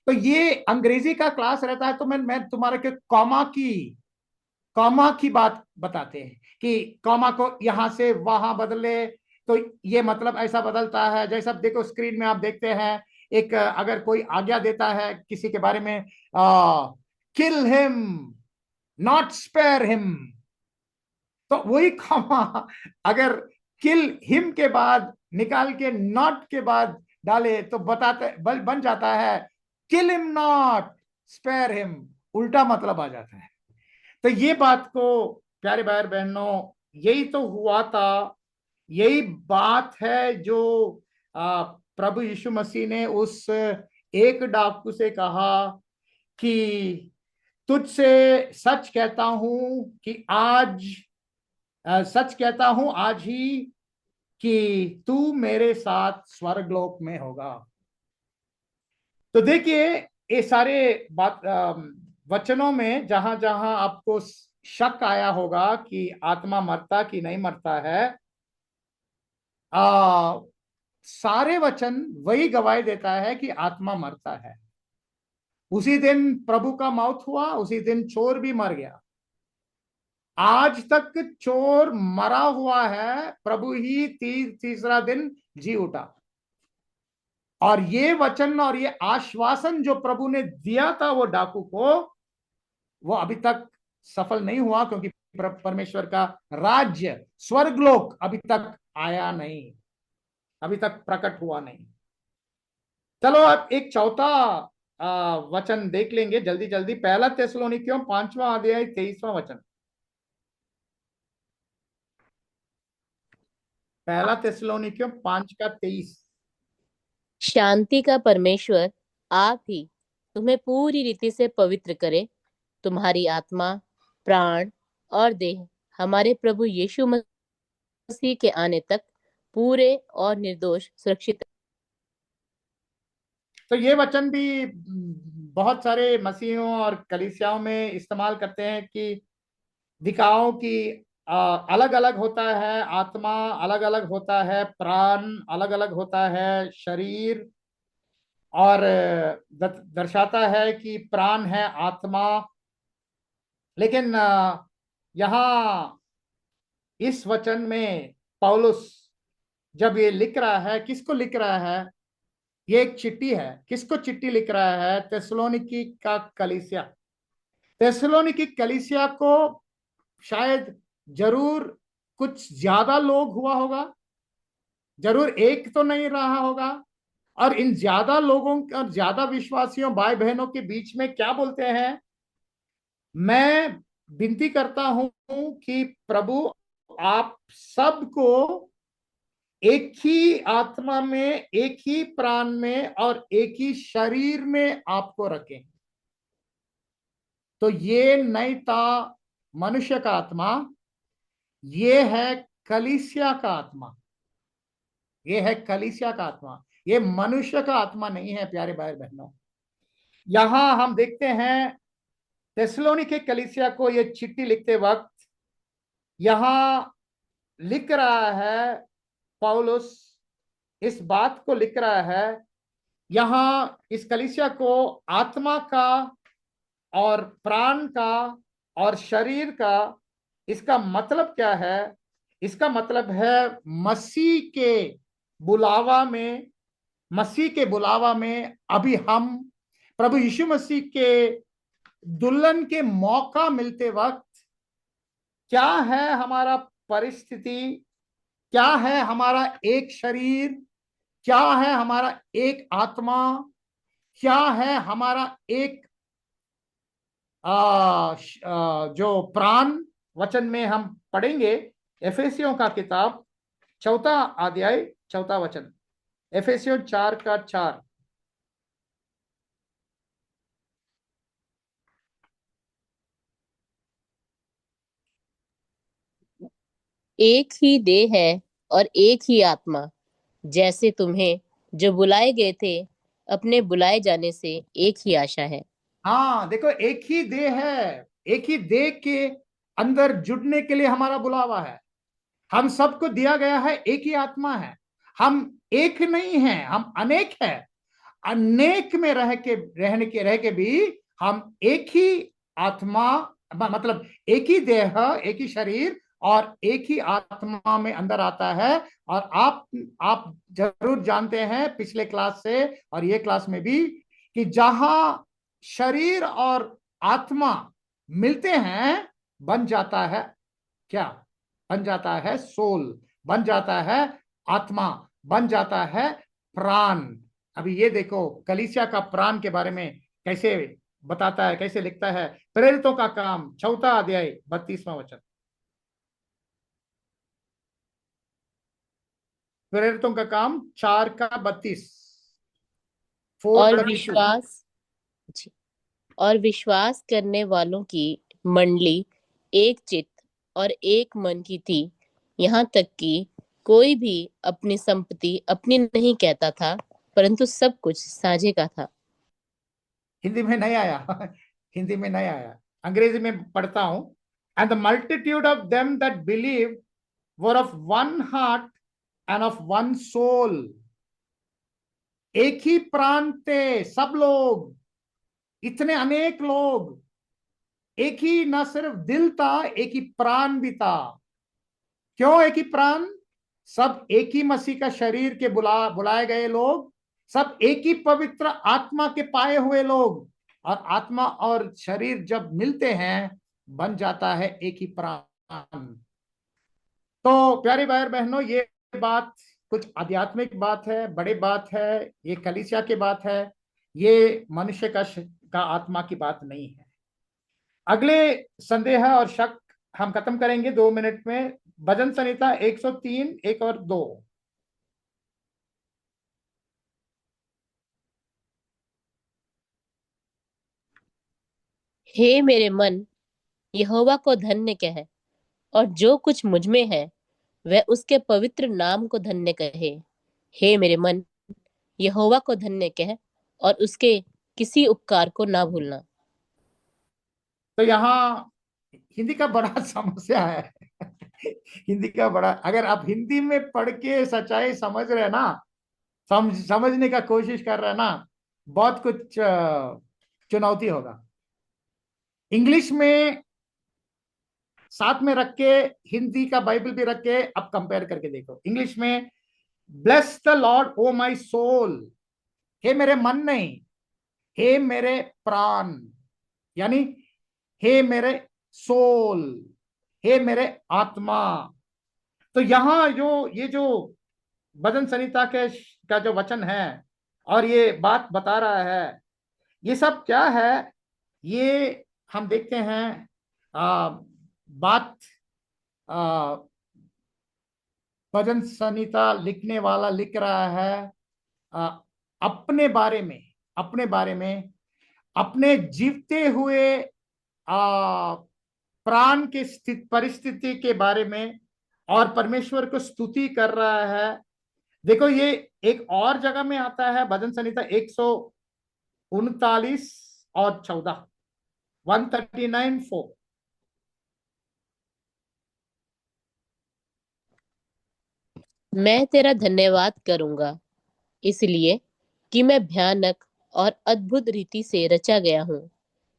S1: तो ये अंग्रेजी का क्लास रहता है तो मैं तुम्हारे के कॉमा की बात बताते हैं कि कॉमा को यहां से वहां बदले तो ये मतलब ऐसा बदलता है। जैसा देखो स्क्रीन में आप देखते हैं, एक अगर कोई आज्ञा देता है किसी के बारे में, kill him not spare him, तो वही कॉमा अगर किल हिम के बाद निकाल के नॉट के बाद डाले तो बन जाता है kill him not spare him, उल्टा मतलब आ जाता है। तो ये बात को प्यारे भाई बहनों, यही तो हुआ था, यही बात है जो प्रभु यीशु मसीह ने उस एक डाकू से कहा कि तुझसे सच कहता हूं कि आज सच कहता हूं आज ही कि तू मेरे साथ स्वर्गलोक में होगा। तो देखिए ये सारे वचनों में जहां जहां आपको शक आया होगा कि आत्मा मरता कि नहीं मरता है, सारे वचन वही गवाही देता है कि आत्मा मरता है। उसी दिन प्रभु का मौत हुआ, उसी दिन चोर भी मर गया। आज तक चोर मरा हुआ है, प्रभु ही तीसरा दिन जी उठा। और ये वचन और ये आश्वासन जो प्रभु ने दिया था वो डाकू को, वो अभी तक सफल नहीं हुआ, क्योंकि परमेश्वर का राज्य स्वर्गलोक अभी तक आया नहीं, अभी तक प्रकट हुआ नहीं। चलो अब एक चौथा वचन देख लेंगे जल्दी जल्दी। पहला थिस्सलुनीकियों 5वां अध्याय 23वां वचन। पहला थिस्सलुनीकियों 5 का 23।
S2: शांति का परमेश्वर आप ही तुम्हें पूरी रीति से पवित्र करे, तुम्हारी आत्मा, प्राण और देह हमारे प्रभु यीशु मसीह के आने तक पूरे और निर्दोष सुरक्षित।
S1: तो ये वचन भी बहुत सारे मसीहों और कलीसियाओं में इस्तेमाल करते हैं कि दिखाओ कि अलग अलग होता है, आत्मा अलग अलग होता है, प्राण अलग अलग होता है, शरीर, और दर्शाता है कि प्राण है आत्मा। लेकिन यहाँ इस वचन में पौलुस जब ये लिख रहा है, किसको लिख रहा है? ये एक चिट्ठी है। किसको चिट्ठी लिख रहा है? थिस्सलुनीकी का कलीसिया। थिस्सलुनीकी कलीसिया को शायद जरूर कुछ ज्यादा लोग हुआ होगा, जरूर एक तो नहीं रहा होगा। और इन ज्यादा लोगों और ज्यादा विश्वासियों भाई बहनों के बीच में क्या बोलते हैं? मैं विनती करता हूं कि प्रभु आप सबको एक ही आत्मा में, एक ही प्राण में और एक ही शरीर में आपको रखें। तो ये नहीं था मनुष्य का आत्मा, ये है कलीसिया का आत्मा, ये है कलीसिया का आत्मा, ये मनुष्य का आत्मा नहीं है। प्यारे भाई बहनों, यहां हम देखते हैं थिस्सलुनीके कलीसिया को ये चिट्ठी लिखते वक्त यहां लिख रहा है पौलुस, इस बात को लिख रहा है। यहां इस कलीसिया को आत्मा का और प्राण का और शरीर का, इसका मतलब क्या है? इसका मतलब है मसीह के बुलावा में, मसीह के बुलावा में अभी हम प्रभु यीशु मसीह के दुल्हन के मौका मिलते वक्त क्या है हमारा परिस्थिति, क्या है हमारा एक शरीर, क्या है हमारा एक आत्मा, क्या है हमारा एक जो प्राण। वचन में हम पढ़ेंगे एफेसियों का किताब 4 अध्याय 4 वचन, एफेसियों 4 का 4।
S2: एक ही देह है और एक ही आत्मा, जैसे तुम्हें जो बुलाए गए थे अपने बुलाए जाने से एक ही आशा है।
S1: हाँ देखो, एक ही देह है, एक ही देह के अंदर जुड़ने के लिए हमारा बुलावा है। हम सबको दिया गया है एक ही आत्मा है। हम एक नहीं हैं, हम अनेक हैं। अनेक में रह के भी हम एक ही आत्मा, मतलब एक ही देह, एक ही शरीर और एक ही आत्मा में अंदर आता है। और आप जरूर जानते हैं पिछले क्लास से और ये क्लास में भी कि जहां शरीर और आत्मा मिलते हैं बन जाता है क्या? बन जाता है सोल, बन जाता है आत्मा, बन जाता है प्राण। अभी ये देखो कलीसिया का प्राण के बारे में कैसे बताता है, कैसे लिखता है। प्रेरितों का काम 4 अध्याय 32वां वचन। प्रेरितों का काम 4 का 32,
S2: और
S1: 4:32।
S2: विश्वास जी, और विश्वास करने वालों की मंडली एक चित्त और एक मन की थी, यहाँ तक कि कोई भी अपनी संपत्ति अपनी नहीं कहता था, परंतु सब कुछ साझे का था।
S1: हिंदी में नहीं आया हिंदी में नहीं आया, अंग्रेजी में पढ़ता हूं। And the multitude of them that believe were of one heart and of one soul. एक ही प्राण थे सब लोग, इतने अनेक लोग। एक ही ना सिर्फ दिल था, एक ही प्राण भी था। क्यों एक ही प्राण? सब एक ही मसीह का शरीर के बुलाए गए लोग, सब एक ही पवित्र आत्मा के पाए हुए लोग। और आत्मा और शरीर जब मिलते हैं बन जाता है एक ही प्राण। तो प्यारे भाई और बहनों, ये बात कुछ आध्यात्मिक बात है, बड़ी बात है। ये कलीसिया की बात है, ये मनुष्य का आत्मा की बात नहीं है। अगले संदेह और शक हम खत्म करेंगे 2 मिनट में। भजन संहिता 103, 1 और 2।
S2: हे मेरे मन, यहोवा को धन्य कह, और जो कुछ मुझ में है वह उसके पवित्र नाम को धन्य कहे। हे मेरे मन, यहोवा को धन्य कह, और उसके किसी उपकार को ना भूलना।
S1: तो यहाँ हिंदी का बड़ा समस्या है हिंदी का बड़ा, अगर आप हिंदी में पढ़ के सच्चाई समझ रहे हैं ना, समझने का कोशिश कर रहे हैं ना, बहुत कुछ चुनौती होगा। इंग्लिश में साथ में रख के, हिंदी का बाइबल भी रख के अब कंपेयर करके देखो। इंग्लिश में bless the lord O my soul, हे मेरे मन नहीं, हे मेरे प्राण, यानी हे मेरे सोल, हे मेरे आत्मा। तो यहां ये जो भजन संहिता के का जो वचन है और ये बात बता रहा है, ये सब क्या है? ये हम देखते हैं बात आ, भजन संहिता लिखने वाला लिख रहा है आ, अपने बारे में, अपने बारे में, अपने जीवते हुए आ, प्राण के परिस्थिति के बारे में, और परमेश्वर को स्तुति कर रहा है। देखो ये एक और जगह में आता है, भजन संहिता 139 और 14, 139:4।
S2: मैं तेरा धन्यवाद करूंगा, इसलिए कि मैं भयानक और अद्भुत रीति से रचा गया हूँ।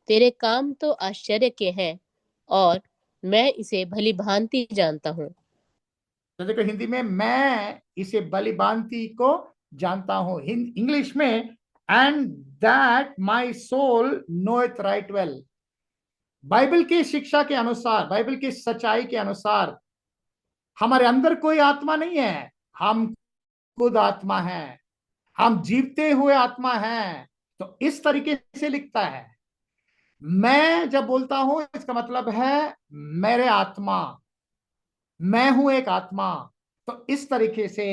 S2: तेरे काम तो आश्चर्य के हैं, और मैं इसे भली भांति जानता हूँ।
S1: तो देखो हिंदी में मैं इसे बलिभांति को जानता हूं, इंग्लिश में and that my soul know it right well. Bible की शिक्षा के अनुसार, बाइबल की सच्चाई के अनुसार हमारे अंदर कोई आत्मा नहीं है, हम खुद आत्मा है, हम जीवते हुए आत्मा हैं। तो इस तरीके से लिखता है। मैं जब बोलता हूं इसका मतलब है मेरे आत्मा, मैं हूं एक आत्मा। तो इस तरीके से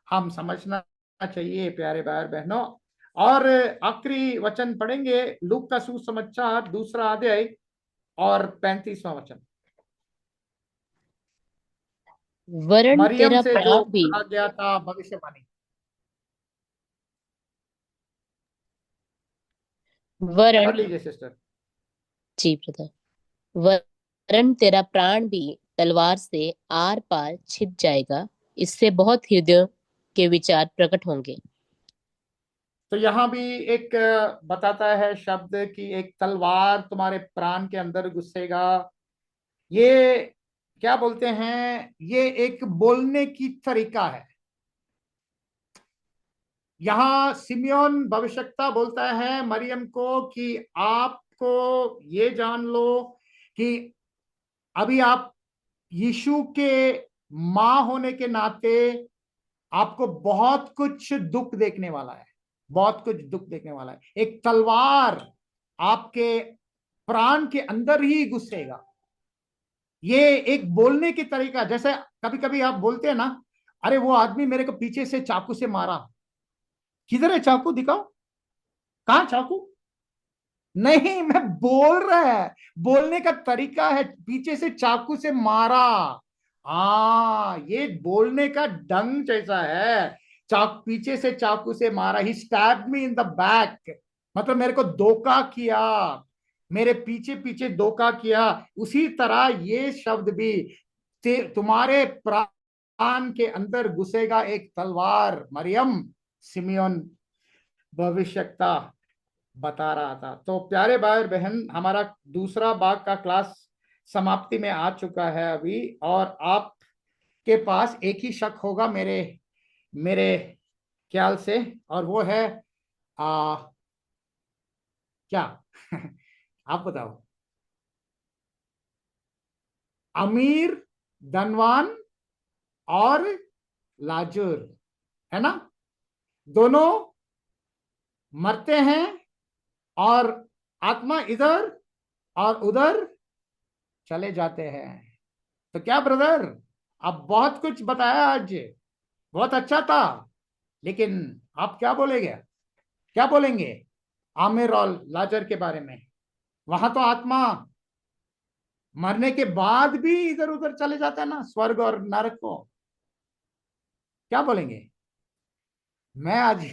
S1: हम समझना चाहिए प्यारे भाई और बहनों। और आखिरी वचन पढ़ेंगे, लूक का सुसमाचार 2 अध्याय और 35वां वचन।
S2: वरन
S1: मरियम
S2: तेरा
S1: से जो
S2: प्राण भी
S1: कहा गया था भविष्यवाणी।
S2: वरन
S1: पढ़ लीजिए सिस्टर।
S2: जी ब्रदर, वरन तेरा प्राण भी तलवार से आर पार छिद जाएगा। इससे बहुत हृदय के विचार प्रकट होंगे।
S1: तो यहाँ भी एक बताता है शब्द कि एक तलवार तुम्हारे प्राण के अंदर घुसेगा। ये क्या बोलते हैं, ये एक बोलने की तरीका है। यहां सिमियोन भविष्यवक्ता बोलता है मरियम को कि आपको ये जान लो कि अभी आप यीशु के मां होने के नाते आपको बहुत कुछ दुख देखने वाला है, बहुत कुछ दुख देखने वाला है। एक तलवार आपके प्राण के अंदर ही घुसेगा। ये एक बोलने की तरीका, जैसे कभी कभी आप बोलते हैं ना, अरे वो आदमी मेरे को पीछे से चाकू से मारा। किधर है चाकू, दिखाओ, कहां चाकू? नहीं, मैं बोल रहा है, बोलने का तरीका है, पीछे से चाकू से मारा। ये बोलने का ढंग जैसा है। पीछे से चाकू से मारा, he stabbed me in the back, मतलब मेरे को धोखा किया, मेरे पीछे पीछे धोखा किया। उसी तरह ये शब्द भी तुम्हारे प्राण के अंदर घुसेगा एक तलवार। मरियम, सिमियोन भविष्यवक्ता बता रहा था। तो प्यारे भाई और बहन, हमारा दूसरा भाग का क्लास समाप्ति में आ चुका है अभी, और आपके पास एक ही शक होगा मेरे मेरे ख्याल से, और वो है आ, क्या? आप बताओ। अमीर, धनवान और लाजूर, है ना? दोनों मरते हैं और आत्मा इधर और उधर चले जाते हैं। तो क्या ब्रदर, अब बहुत कुछ बताया आज, बहुत अच्छा था, लेकिन आप क्या बोलेंगे, क्या बोलेंगे आमिर और लाजर के बारे में? वहां तो आत्मा मरने के बाद भी इधर उधर चले जाता है ना, स्वर्ग और नरक को। क्या बोलेंगे? मैं आज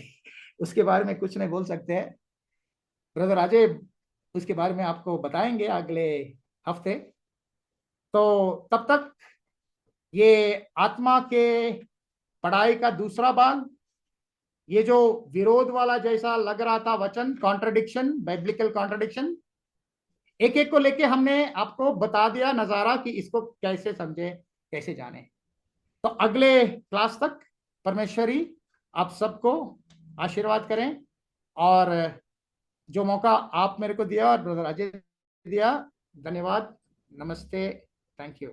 S1: उसके बारे में कुछ नहीं बोल सकते हैं, ब्रदर अजय उसके बारे में आपको बताएंगे अगले हफ्ते। तो तब तक ये आत्मा के पढ़ाई का दूसरा भाग, ये जो विरोध वाला जैसा लग रहा था वचन, कॉन्ट्रडिक्शन, बाइब्लिकल कॉन्ट्रडिक्शन, एक एक को लेके हमने आपको बता दिया नजारा कि इसको कैसे समझे, कैसे जाने। तो अगले क्लास तक परमेश्वर ही आप सबको आशीर्वाद करें। और जो मौका आप मेरे को दिया और ब्रदर अजय दिया, धन्यवाद, नमस्ते, थैंक यू।